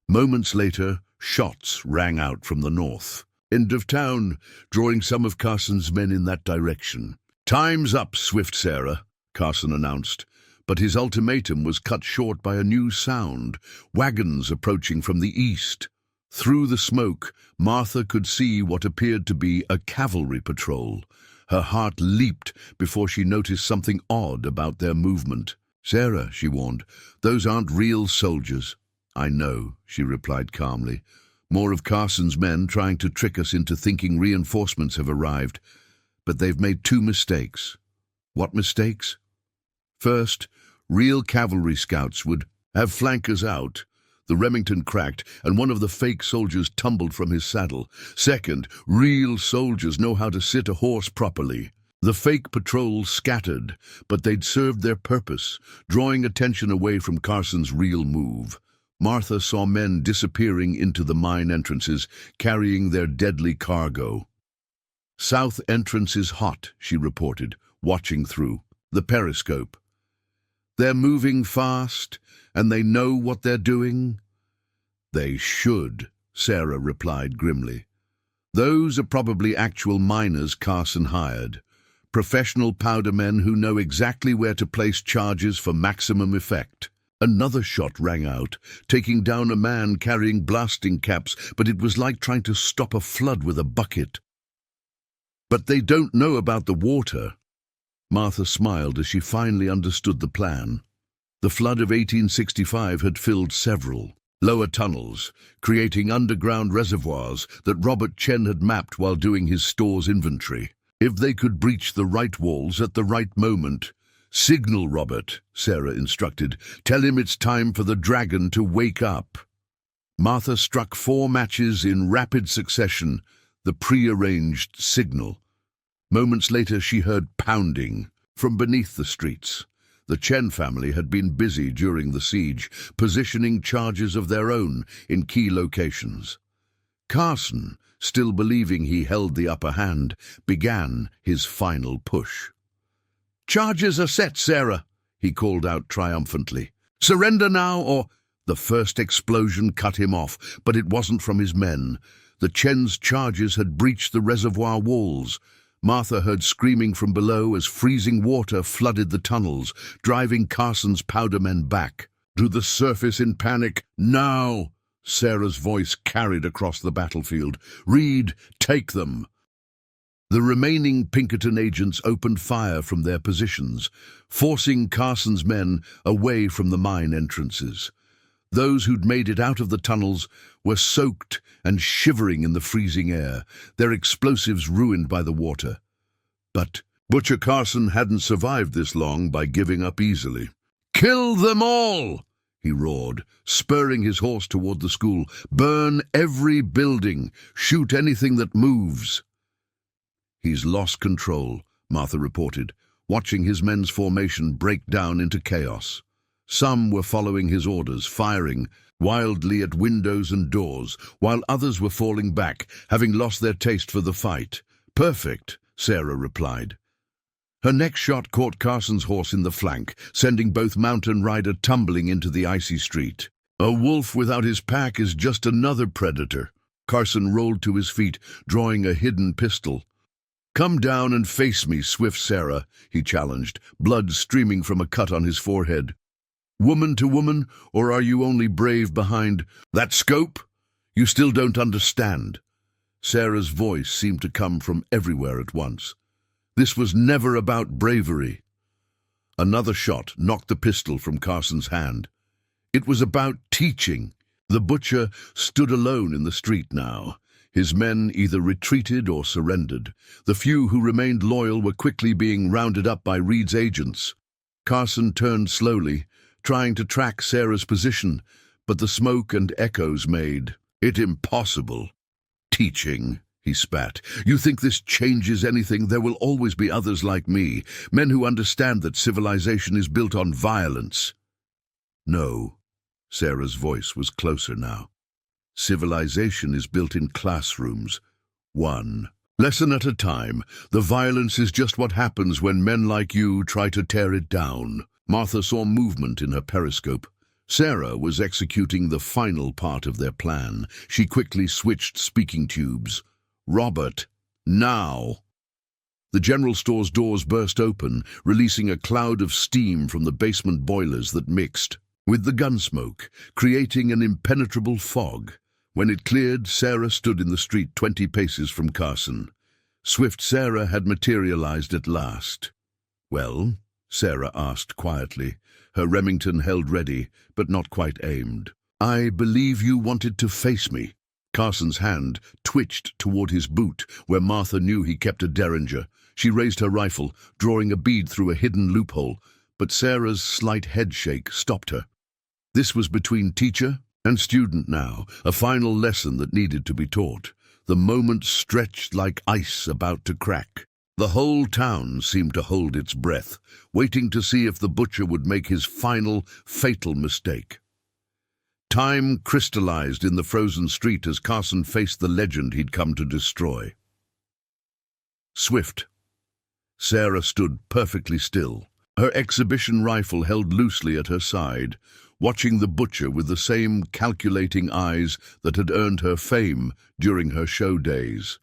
Moments later, shots rang out from the north. "End of town," drawing some of Carson's men in that direction. "Time's up, Swift Sarah," Carson announced, but his ultimatum was cut short by a new sound, wagons approaching from the east. Through the smoke, Martha could see what appeared to be a cavalry patrol. Her heart leaped before she noticed something odd about their movement. "Sarah," she warned, "those aren't real soldiers." "I know," she replied calmly. "More of Carson's men trying to trick us into thinking reinforcements have arrived. But they've made 2 mistakes." "What mistakes?" "First, real cavalry scouts would have flankers out." The Remington cracked, and one of the fake soldiers tumbled from his saddle. "Second, real soldiers know how to sit a horse properly." The fake patrols scattered, but they'd served their purpose, drawing attention away from Carson's real move. Martha saw men disappearing into the mine entrances, carrying their deadly cargo. "South entrance is hot," she reported, watching through the periscope. "They're moving fast, and they know what they're doing." "They should," Sarah replied grimly. "Those are probably actual miners Carson hired. Professional powder men who know exactly where to place charges for maximum effect." Another shot rang out, taking down a man carrying blasting caps, but it was like trying to stop a flood with a bucket. "But they don't know about the water." Martha smiled as she finally understood the plan. The flood of 1865 had filled several lower tunnels, creating underground reservoirs that Robert Chen had mapped while doing his store's inventory. If they could breach the right walls at the right moment, "Signal Robert," Sarah instructed. "Tell him it's time for the dragon to wake up." Martha struck 4 matches in rapid succession, the pre-arranged signal. Moments later she heard pounding from beneath the streets. The Chen family had been busy during the siege, positioning charges of their own in key locations. Carson, still believing he held the upper hand, began his final push. "Charges are set, Sarah," he called out triumphantly. "Surrender now, or—" The first explosion cut him off, but it wasn't from his men. The Chen's charges had breached the reservoir walls. Martha heard screaming from below as freezing water flooded the tunnels, driving Carson's powder men back. To the surface in panic, now! Sarah's voice carried across the battlefield. "Reed, take them!" The remaining Pinkerton agents opened fire from their positions, forcing Carson's men away from the mine entrances. Those who'd made it out of the tunnels were soaked and shivering in the freezing air, their explosives ruined by the water. But Butcher Carson hadn't survived this long by giving up easily. "Kill them all!" he roared, spurring his horse toward the school. "Burn every building! Shoot anything that moves!" "He's lost control," Martha reported, watching his men's formation break down into chaos. Some were following his orders, firing wildly at windows and doors, while others were falling back, having lost their taste for the fight. "Perfect," Sarah replied. Her next shot caught Carson's horse in the flank, sending both mount and rider tumbling into the icy street. A wolf without his pack is just another predator. Carson rolled to his feet, drawing a hidden pistol. "Come down and face me, swift Sarah," he challenged, blood streaming from a cut on his forehead. "Woman to woman, or are you only brave behind that scope? You still don't understand." Sarah's voice seemed to come from everywhere at once. This was never about bravery. Another shot knocked the pistol from Carson's hand. It was about teaching. The butcher stood alone in the street now. His men either retreated or surrendered. The few who remained loyal were quickly being rounded up by Reed's agents. Carson turned slowly, trying to track Sarah's position, but the smoke and echoes made it impossible. "Teaching," he spat. "You think this changes anything? There will always be others like me, men who understand that civilization is built on violence." "No," Sarah's voice was closer now. "Civilization is built in classrooms, one lesson at a time. The violence is just what happens when men like you try to tear it down." Martha saw movement in her periscope. Sarah was executing the final part of their plan. She quickly switched speaking tubes. "Robert, now!" The general store's doors burst open, releasing a cloud of steam from the basement boilers that mixed with the gun smoke, creating an impenetrable fog. When it cleared, Sarah stood in the street 20 paces from Carson. Swift Sarah had materialized at last. "Well?" Sarah asked quietly, her Remington held ready, but not quite aimed. "I believe you wanted to face me." Carson's hand twitched toward his boot, where Martha knew he kept a derringer. She raised her rifle, drawing a bead through a hidden loophole, but Sarah's slight headshake stopped her. This was between teacher and student now, a final lesson that needed to be taught. The moment stretched like ice about to crack. The whole town seemed to hold its breath, waiting to see if the butcher would make his final, fatal mistake. Time crystallized in the frozen street as Carson faced the legend he'd come to destroy. Swift. Sarah stood perfectly still, her exhibition rifle held loosely at her side, watching the butcher with the same calculating eyes that had earned her fame during her show days.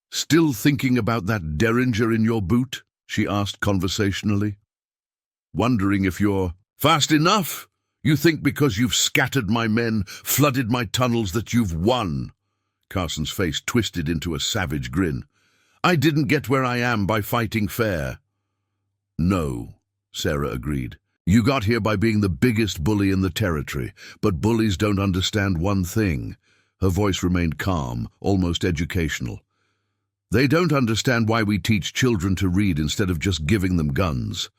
"Still thinking about that derringer in your boot?" she asked conversationally. "Wondering if you're fast enough? You think because you've scattered my men, flooded my tunnels, that you've won?" Carson's face twisted into a savage grin. "I didn't get where I am by fighting fair." "No," Sarah agreed. "You got here by being the biggest bully in the territory, but bullies don't understand one thing." Her voice remained calm, almost educational. "They don't understand why we teach children to read instead of just giving them guns."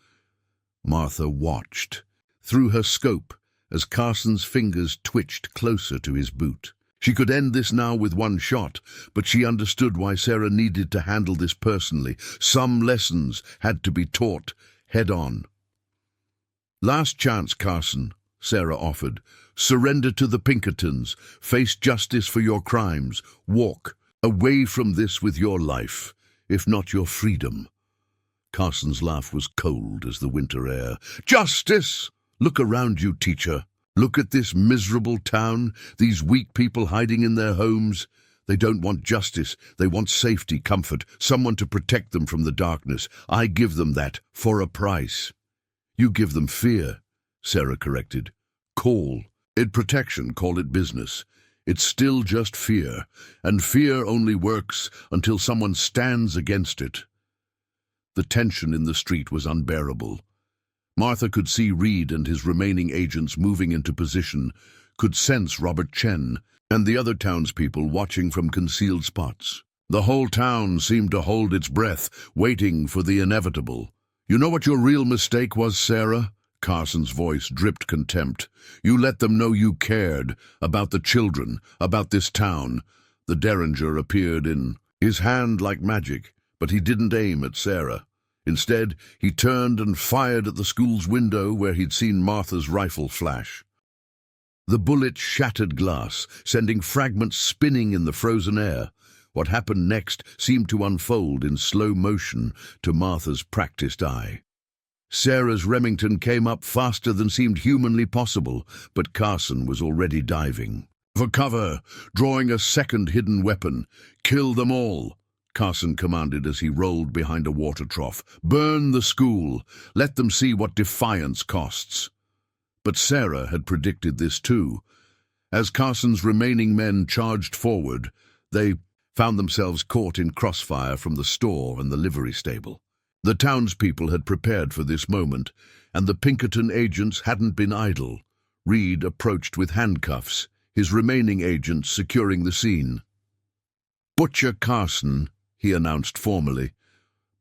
Martha watched through her scope as Carson's fingers twitched closer to his boot. She could end this now with one shot, but she understood why Sarah needed to handle this personally. Some lessons had to be taught head on. Last chance, Carson, Sarah offered. Surrender to the Pinkertons. Face justice for your crimes. Walk away from this with your life, if not your freedom. Carson's laugh was cold as the winter air. Justice! Look around you, teacher. Look at this miserable town, these weak people hiding in their homes. They don't want justice. They want safety, comfort, someone to protect them from the darkness. I give them that for a price. You give them fear, Sarah corrected. Call it protection, call it business. It's still just fear, and fear only works until someone stands against it. The tension in the street was unbearable. Martha could see Reed and his remaining agents moving into position, could sense Robert Chen and the other townspeople watching from concealed spots. The whole town seemed to hold its breath, waiting for the inevitable. You know what your real mistake was, Sarah? Carson's voice dripped contempt. You let them know you cared about the children, about this town. The derringer appeared in his hand like magic, but he didn't aim at Sarah. Instead, he turned and fired at the school's window where he'd seen Martha's rifle flash. The bullet shattered glass, sending fragments spinning in the frozen air. What happened next seemed to unfold in slow motion to Martha's practiced eye. Sarah's Remington came up faster than seemed humanly possible, but Carson was already diving. For cover, drawing a second hidden weapon. Kill them all, Carson commanded as he rolled behind a water trough. Burn the school. Let them see what defiance costs. But Sarah had predicted this too. As Carson's remaining men charged forward, they found themselves caught in crossfire from the store and the livery stable. The townspeople had prepared for this moment, and the Pinkerton agents hadn't been idle. Reed approached with handcuffs, his remaining agents securing the scene. Butcher Carson, he announced formally,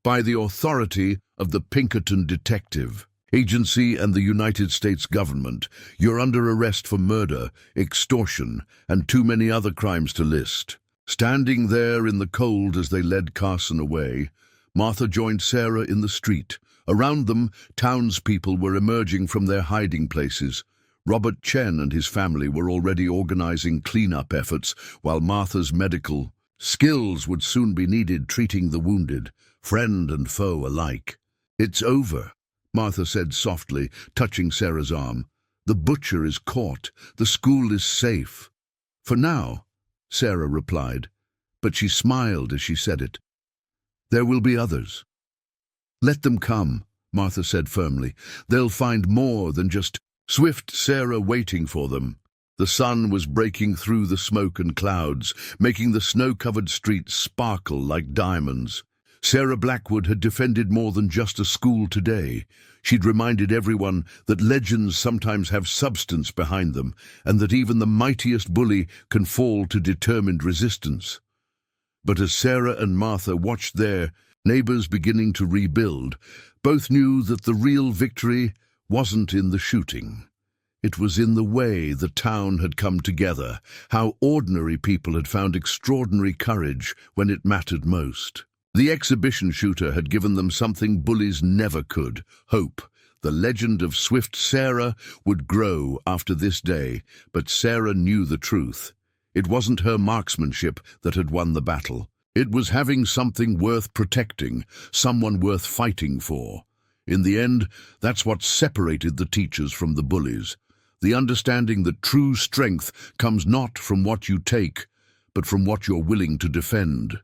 by the authority of the Pinkerton Detective Agency and the United States government, you're under arrest for murder, extortion, and too many other crimes to list. Standing there in the cold as they led Carson away, Martha joined Sarah in the street. Around them, townspeople were emerging from their hiding places. Robert Chen and his family were already organizing cleanup efforts, while Martha's medical skills would soon be needed treating the wounded, friend and foe alike. It's over, Martha said softly, touching Sarah's arm. The butcher is caught. The school is safe. For now, Sarah replied, but she smiled as she said it. There will be others. Let them come, Martha said firmly. They'll find more than just swift Sarah waiting for them. The sun was breaking through the smoke and clouds, making the snow-covered streets sparkle like diamonds. Sarah Blackwood had defended more than just a school today. She'd reminded everyone that legends sometimes have substance behind them, and that even the mightiest bully can fall to determined resistance. But as Sarah and Martha watched their neighbors beginning to rebuild, both knew that the real victory wasn't in the shooting. It was in the way the town had come together, how ordinary people had found extraordinary courage when it mattered most. The exhibition shooter had given them something bullies never could, hope. The legend of Swift Sarah would grow after this day, but Sarah knew the truth. It wasn't her marksmanship that had won the battle. It was having something worth protecting, someone worth fighting for. In the end, that's what separated the teachers from the bullies. The understanding that true strength comes not from what you take, but from what you're willing to defend.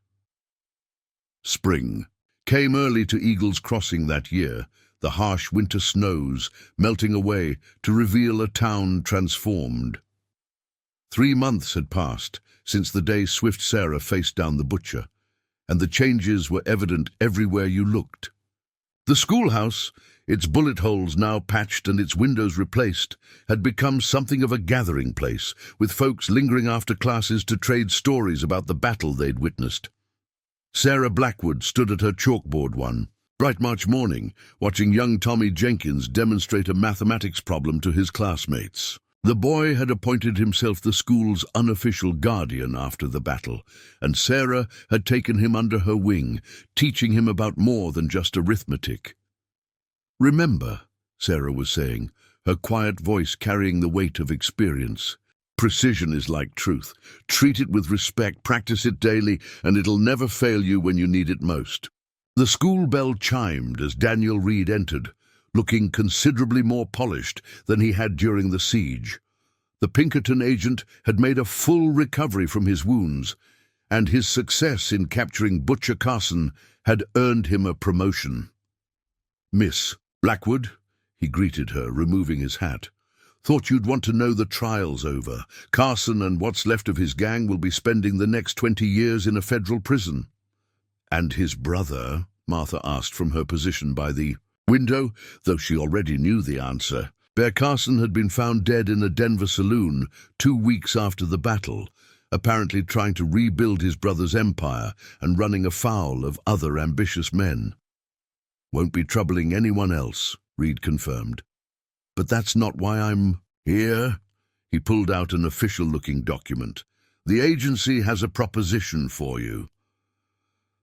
Spring came early to Eagle's Crossing that year, the harsh winter snows melting away to reveal a town transformed. 3 months had passed since the day Swift Sarah faced down the butcher, and the changes were evident everywhere you looked. The schoolhouse, its bullet holes now patched and its windows replaced, had become something of a gathering place, with folks lingering after classes to trade stories about the battle they'd witnessed. Sarah Blackwood stood at her chalkboard one bright March morning, watching young Tommy Jenkins demonstrate a mathematics problem to his classmates. The boy had appointed himself the school's unofficial guardian after the battle, and Sarah had taken him under her wing, teaching him about more than just arithmetic. Remember, Sarah was saying, her quiet voice carrying the weight of experience. Precision is like truth. Treat it with respect, practice it daily, and it'll never fail you when you need it most. The school bell chimed as Daniel Reed entered, looking considerably more polished than he had during the siege. The Pinkerton agent had made a full recovery from his wounds, and his success in capturing Butcher Carson had earned him a promotion. "Miss Blackwood," he greeted her, removing his hat. "Thought you'd want to know the trial's over. Carson and what's left of his gang will be spending the next 20 years in a federal prison." "And his brother?" Martha asked from her position by the window, though she already knew the answer. Bear Carson had been found dead in a Denver saloon 2 weeks after the battle, apparently trying to rebuild his brother's empire and running afoul of other ambitious men. "Won't be troubling anyone else," Reed confirmed. "But that's not why I'm here." He pulled out an official-looking document. "The agency has a proposition for you."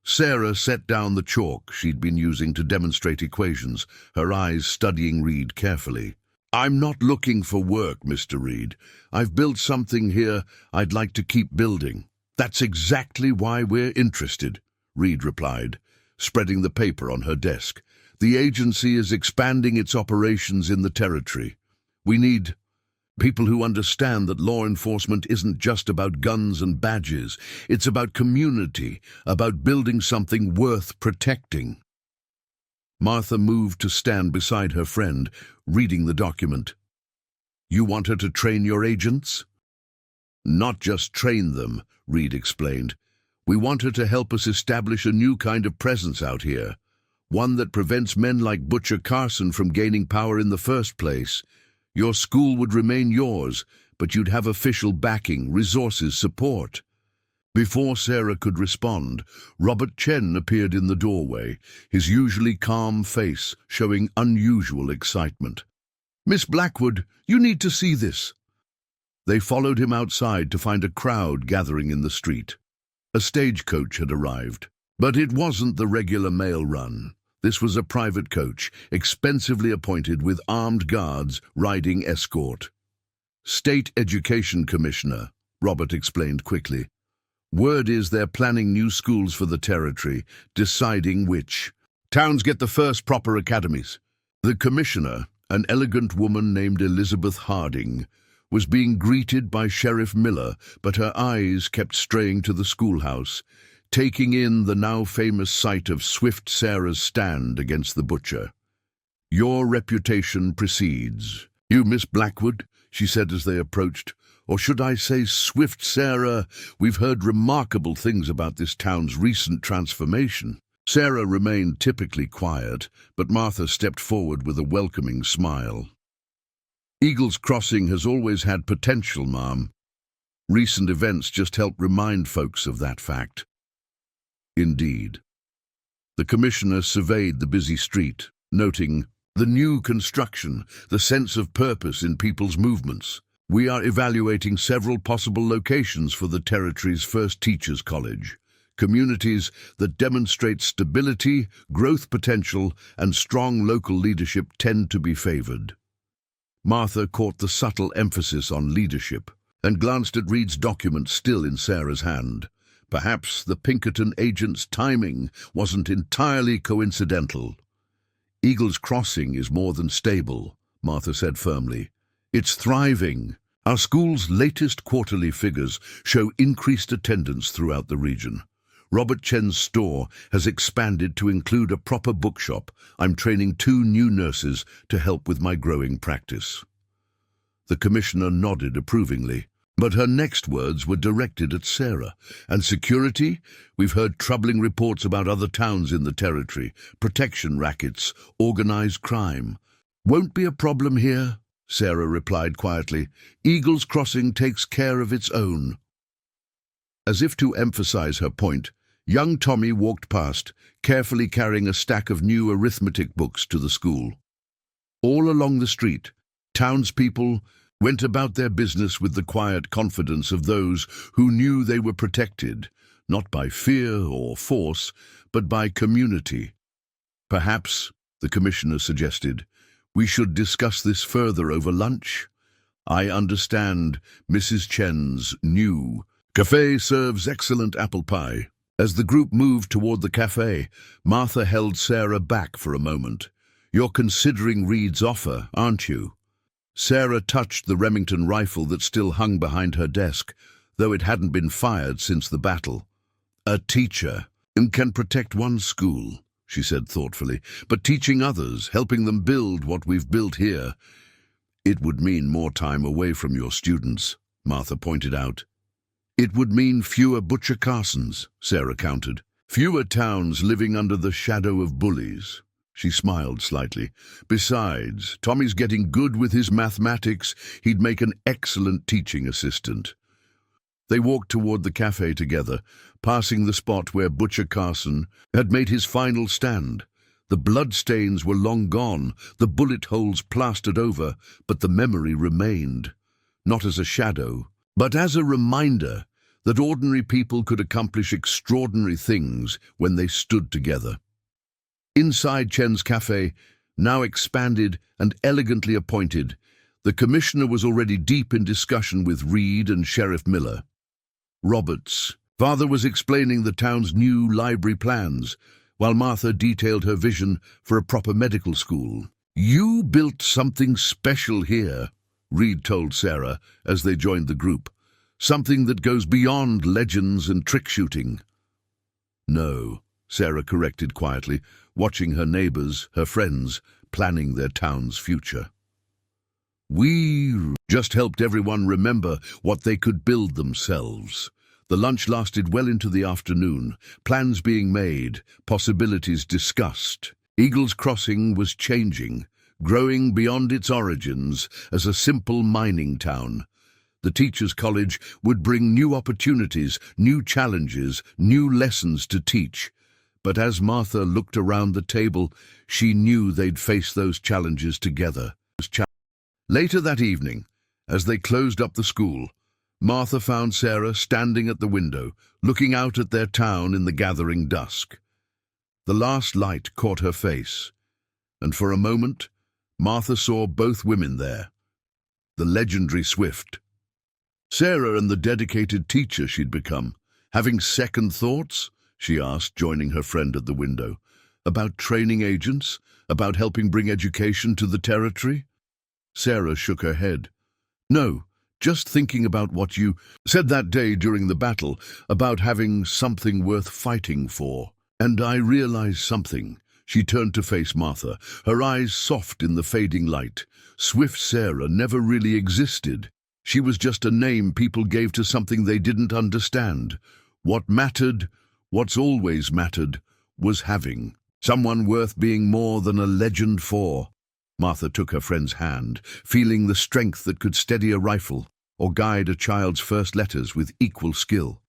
Sarah set down the chalk she'd been using to demonstrate equations, her eyes studying Reed carefully. "I'm not looking for work, Mr. Reed. I've built something here I'd like to keep building." "That's exactly why we're interested," Reed replied, spreading the paper on her desk. "The agency is expanding its operations in the territory. We need people who understand that law enforcement isn't just about guns and badges. It's about community, about building something worth protecting." Martha moved to stand beside her friend, reading the document. "You want her to train your agents?" "Not just train them," Reed explained. "We want her to help us establish a new kind of presence out here, one that prevents men like Butcher Carson from gaining power in the first place. Your school would remain yours, but you'd have official backing, resources, support." Before Sarah could respond, Robert Chen appeared in the doorway, his usually calm face showing unusual excitement. "Miss Blackwood, you need to see this." They followed him outside to find a crowd gathering in the street. A stagecoach had arrived, but it wasn't the regular mail run. This was a private coach, expensively appointed with armed guards riding escort. "State Education Commissioner," Robert explained quickly. "Word is they're planning new schools for the territory, deciding which. Towns get the first proper academies." The commissioner, an elegant woman named Elizabeth Harding, was being greeted by Sheriff Miller, but her eyes kept straying to the schoolhouse, taking in the now famous sight of Swift Sarah's stand against the butcher. "Your reputation precedes you, Miss Blackwood," she said as they approached. "Or should I say Swift Sarah? We've heard remarkable things about this town's recent transformation." Sarah remained typically quiet, but Martha stepped forward with a welcoming smile. "Eagles Crossing has always had potential, ma'am. Recent events just help remind folks of that fact." "Indeed." The commissioner surveyed the busy street, noting the new construction, the sense of purpose in people's movements. "We are evaluating several possible locations for the territory's first teachers' college, communities that demonstrate stability, growth potential, and strong local leadership tend to be favored." Martha caught the subtle emphasis on leadership and glanced at Reed's document still in Sarah's hand. Perhaps the Pinkerton agent's timing wasn't entirely coincidental. "Eagles Crossing is more than stable," Martha said firmly. "It's thriving. Our school's latest quarterly figures show increased attendance throughout the region. Robert Chen's store has expanded to include a proper bookshop. I'm training 2 new nurses to help with my growing practice." The commissioner nodded approvingly, but her next words were directed at Sarah. "And security? We've heard troubling reports about other towns in the territory, protection rackets, organized crime." "Won't be a problem here," Sarah replied quietly. "Eagles Crossing takes care of its own." As if to emphasize her point, young Tommy walked past, carefully carrying a stack of new arithmetic books to the school. All along the street, townspeople went about their business with the quiet confidence of those who knew they were protected, not by fear or force, but by community. "Perhaps," the commissioner suggested, We should discuss this further over lunch. I understand Mrs. Chen's new cafe serves excellent apple pie. As the group moved toward the cafe, Martha held Sarah back for a moment. You're considering Reed's offer, aren't you? Sarah touched the Remington rifle that still hung behind her desk, though it hadn't been fired since the battle. A teacher can protect one school, she said thoughtfully, but teaching others, helping them build what we've built here, it would mean more time away from your students, Martha pointed out. It would mean fewer Butcher Carsons, Sarah countered. Fewer towns living under the shadow of bullies. She smiled slightly. Besides, Tommy's getting good with his mathematics. He'd make an excellent teaching assistant. They walked toward the cafe together, passing the spot where Butcher Carson had made his final stand. The bloodstains were long gone, the bullet holes plastered over, but the memory remained, not as a shadow, but as a reminder that ordinary people could accomplish extraordinary things when they stood together. Inside Chen's cafe, now expanded and elegantly appointed, the commissioner was already deep in discussion with Reed and Sheriff Miller. Robert's father was explaining the town's new library plans, while Martha detailed her vision for a proper medical school. You built something special here, Reed told Sarah as they joined the group. Something that goes beyond legends and trick shooting. No, Sarah corrected quietly, watching her neighbors, her friends, planning their town's future. We just helped everyone remember what they could build themselves. The lunch lasted well into the afternoon, plans being made, possibilities discussed. Eagles Crossing was changing, growing beyond its origins as a simple mining town. The Teachers' College would bring new opportunities, new challenges, new lessons to teach. But as Martha looked around the table, she knew they'd face those challenges together. Later that evening, as they closed up the school, Martha found Sarah standing at the window, looking out at their town in the gathering dusk. The last light caught her face, and for a moment, Martha saw both women there, the legendary Swift. Sarah and the dedicated teacher she'd become. Having second thoughts, she asked, joining her friend at the window. About training agents? About helping bring education to the territory? Sarah shook her head. No, just thinking about what you said that day during the battle, about having something worth fighting for. And I realized something. She turned to face Martha, her eyes soft in the fading light. Swift Sarah never really existed. She was just a name people gave to something they didn't understand. What mattered, what's always mattered, was having someone worth being more than a legend for. Martha took her friend's hand, feeling the strength that could steady a rifle or guide a child's first letters with equal skill.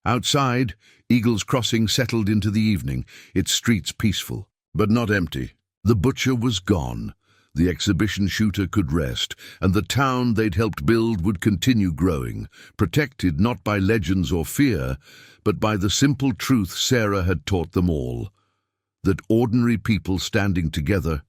Outside, Eagles Crossing settled into the evening, its streets peaceful, but not empty. The butcher was gone. The exhibition shooter could rest, and the town they'd helped build would continue growing, protected not by legends or fear, but by the simple truth Sarah had taught them all, that ordinary people standing together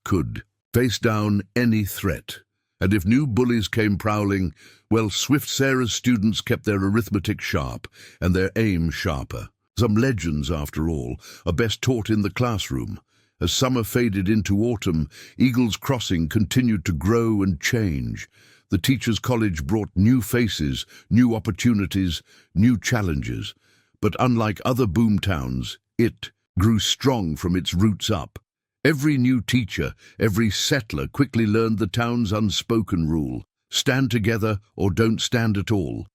could face down any threat. And if new bullies came prowling, well, Swift Sarah's students kept their arithmetic sharp and their aim sharper. Some legends, after all, are best taught in the classroom. As summer faded into autumn, Eagles Crossing continued to grow and change. The Teachers' College brought new faces, new opportunities, new challenges. But unlike other boom towns, it grew strong from its roots up. Every new teacher, every settler quickly learned the town's unspoken rule: stand together or don't stand at all.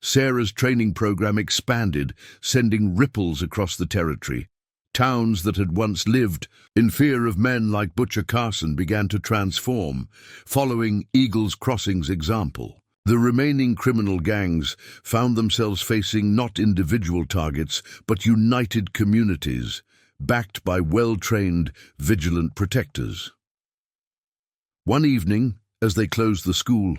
Sarah's training program expanded, sending ripples across the territory. Towns that had once lived in fear of men like Butcher Carson began to transform, following Eagles Crossing's example. The remaining criminal gangs found themselves facing not individual targets, but united communities, backed by well-trained, vigilant protectors. One evening, as they closed the school,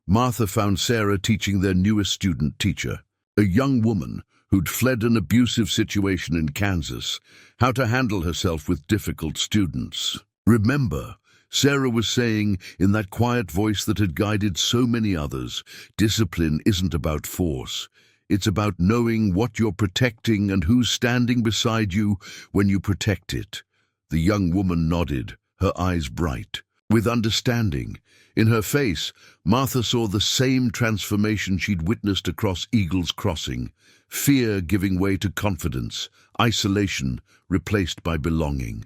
Martha found Sarah teaching their newest student teacher, a young woman who'd fled an abusive situation in Kansas, how to handle herself with difficult students. Remember, Sarah was saying in that quiet voice that had guided so many others, discipline isn't about force. It's about knowing what you're protecting and who's standing beside you when you protect it. The young woman nodded, her eyes bright, with understanding. In her face, Martha saw the same transformation she'd witnessed across Eagle's Crossing. Fear giving way to confidence, isolation replaced by belonging.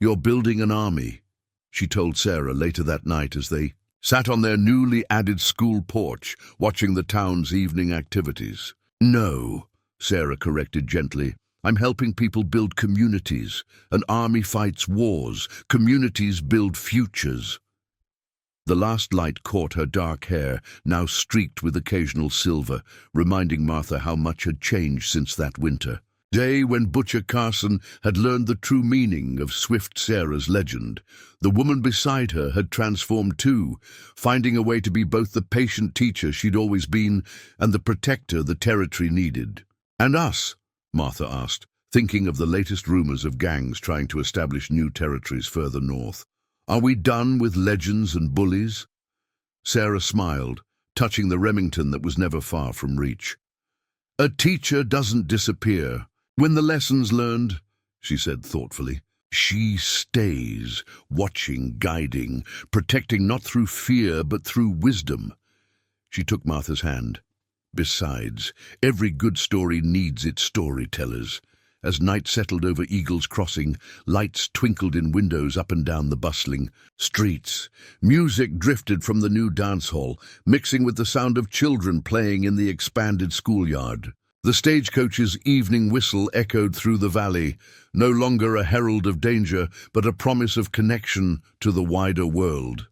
"You're building an army," she told Sarah later that night as they sat on their newly added school porch, watching the town's evening activities. "No," Sarah corrected gently. "I'm helping people build communities. An army fights wars. Communities build futures." The last light caught her dark hair, now streaked with occasional silver, reminding Martha how much had changed since that winter. Day when Butcher Carson had learned the true meaning of Swift Sarah's legend. The woman beside her had transformed too, finding a way to be both the patient teacher she'd always been and the protector the territory needed. "And us?" Martha asked, thinking of the latest rumors of gangs trying to establish new territories further north. "Are we done with legends and bullies?" Sarah smiled, touching the Remington that was never far from reach. "A teacher doesn't disappear. When the lesson's learned," she said thoughtfully, "she stays, watching, guiding, protecting not through fear but through wisdom." She took Martha's hand. "Besides, every good story needs its storytellers." As night settled over Eagle's Crossing, lights twinkled in windows up and down the bustling streets. Music drifted from the new dance hall, mixing with the sound of children playing in the expanded schoolyard. The stagecoach's evening whistle echoed through the valley, no longer a herald of danger, but a promise of connection to the wider world.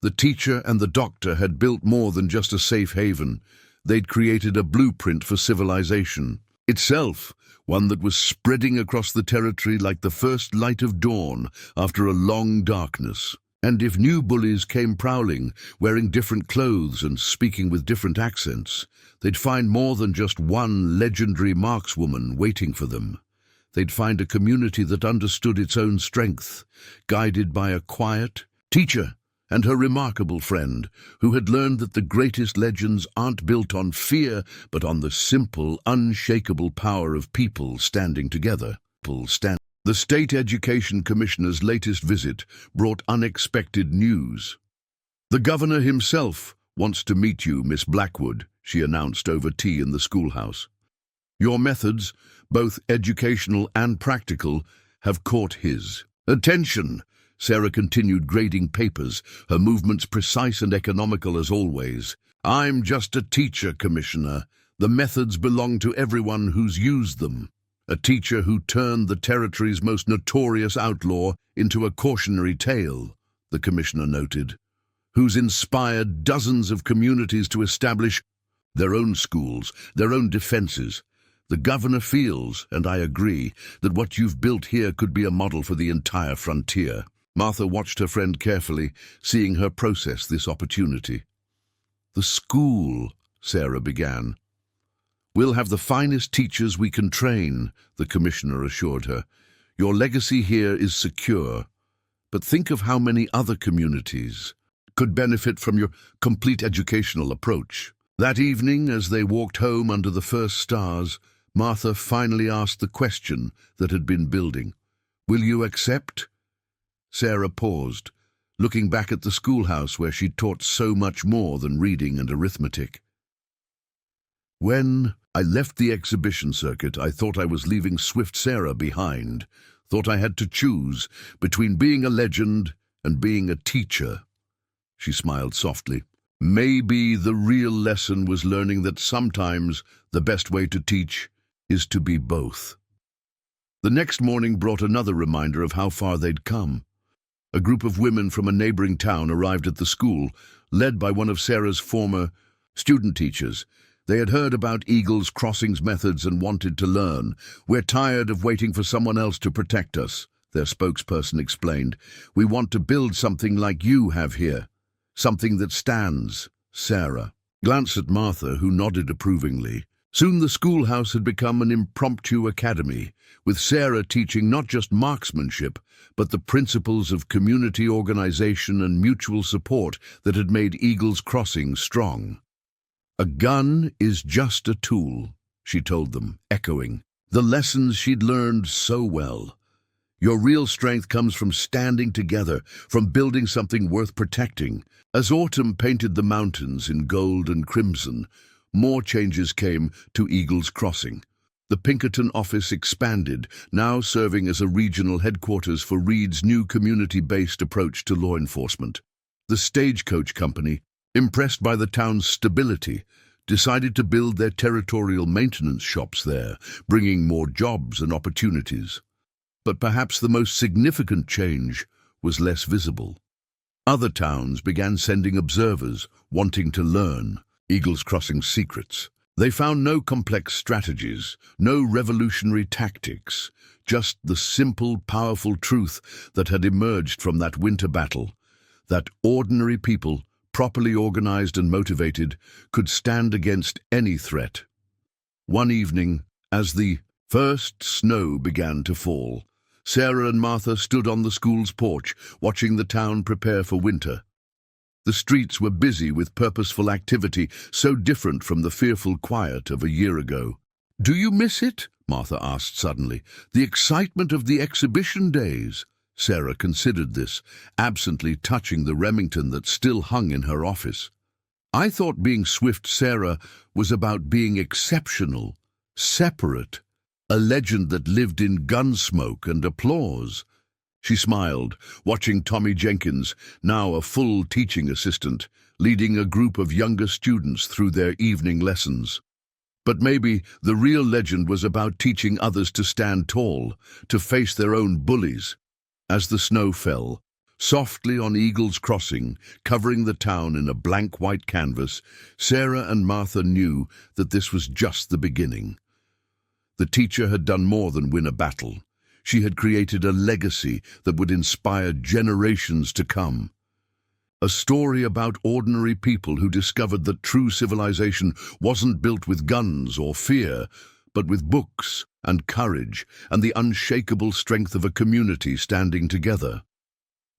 The teacher and the doctor had built more than just a safe haven. They'd created a blueprint for civilization itself, one that was spreading across the territory like the first light of dawn after a long darkness. And if new bullies came prowling, wearing different clothes and speaking with different accents, they'd find more than just one legendary markswoman waiting for them. They'd find a community that understood its own strength, guided by a quiet teacher and her remarkable friend, who had learned that the greatest legends aren't built on fear, but on the simple, unshakable power of people standing together. The State Education Commissioner's latest visit brought unexpected news. "The governor himself wants to meet you, Miss Blackwood," she announced over tea in the schoolhouse. "Your methods, both educational and practical, have caught his attention." Sarah continued grading papers, her movements precise and economical as always. "I'm just a teacher, Commissioner. The methods belong to everyone who's used them." A teacher who turned the territory's most notorious outlaw into a cautionary tale, the Commissioner noted, who's inspired dozens of communities to establish their own schools, their own defenses. The governor feels, and I agree, that what you've built here could be a model for the entire frontier. Martha watched her friend carefully, seeing her process this opportunity. "The school," Sarah began. "We'll have the finest teachers we can train," the Commissioner assured her. "Your legacy here is secure. But think of how many other communities could benefit from your complete educational approach." That evening, as they walked home under the first stars, Martha finally asked the question that had been building. "Will you accept?" Sarah paused, looking back at the schoolhouse where she'd taught so much more than reading and arithmetic. "When I left the exhibition circuit, I thought I was leaving Swift Sarah behind, thought I had to choose between being a legend and being a teacher." She smiled softly. "Maybe the real lesson was learning that sometimes the best way to teach is to be both." The next morning brought another reminder of how far they'd come. A group of women from a neighboring town arrived at the school, led by one of Sarah's former student teachers. They had heard about Eagle's Crossing's methods and wanted to learn. "We're tired of waiting for someone else to protect us," their spokesperson explained. "We want to build something like you have here. Something that stands." Sarah glanced at Martha, who nodded approvingly. Soon the schoolhouse had become an impromptu academy, with Sarah teaching not just marksmanship, but the principles of community organization and mutual support that had made Eagles Crossing strong. "A gun is just a tool," she told them, echoing the lessons she'd learned so well. "Your real strength comes from standing together, from building something worth protecting." As autumn painted the mountains in gold and crimson, more changes came to Eagles Crossing. The Pinkerton office expanded, now serving as a regional headquarters for Reed's new community-based approach to law enforcement. The Stagecoach Company, impressed by the town's stability, decided to build their territorial maintenance shops there, bringing more jobs and opportunities. But perhaps the most significant change was less visible. Other towns began sending observers wanting to learn Eagles Crossing's secrets. They found no complex strategies, no revolutionary tactics, just the simple, powerful truth that had emerged from that winter battle, that ordinary people, properly organized and motivated, could stand against any threat. One evening, as the first snow began to fall, Sarah and Martha stood on the school's porch, watching the town prepare for winter. The streets were busy with purposeful activity, so different from the fearful quiet of a year ago. "Do you miss it?" Martha asked suddenly. "The excitement of the exhibition days?" Sarah considered this, absently touching the Remington that still hung in her office. "I thought being Swift Sarah was about being exceptional, separate, a legend that lived in gunsmoke and applause." She smiled, watching Tommy Jenkins, now a full teaching assistant, leading a group of younger students through their evening lessons. But maybe the real legend was about teaching others to stand tall, to face their own bullies. As the snow fell, softly on Eagles Crossing, covering the town in a blank white canvas, Sarah and Martha knew that this was just the beginning. The teacher had done more than win a battle. She had created a legacy that would inspire generations to come. A story about ordinary people who discovered that true civilization wasn't built with guns or fear, but with books and courage and the unshakable strength of a community standing together.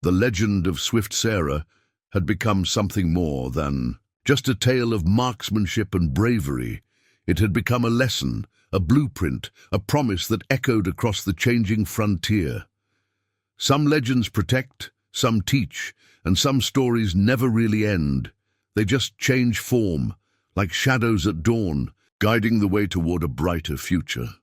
The legend of Swift Sarah had become something more than just a tale of marksmanship and bravery. It had become a lesson, a blueprint, a promise that echoed across the changing frontier. Some legends protect, some teach, and some stories never really end. They just change form, like shadows at dawn, guiding the way toward a brighter future.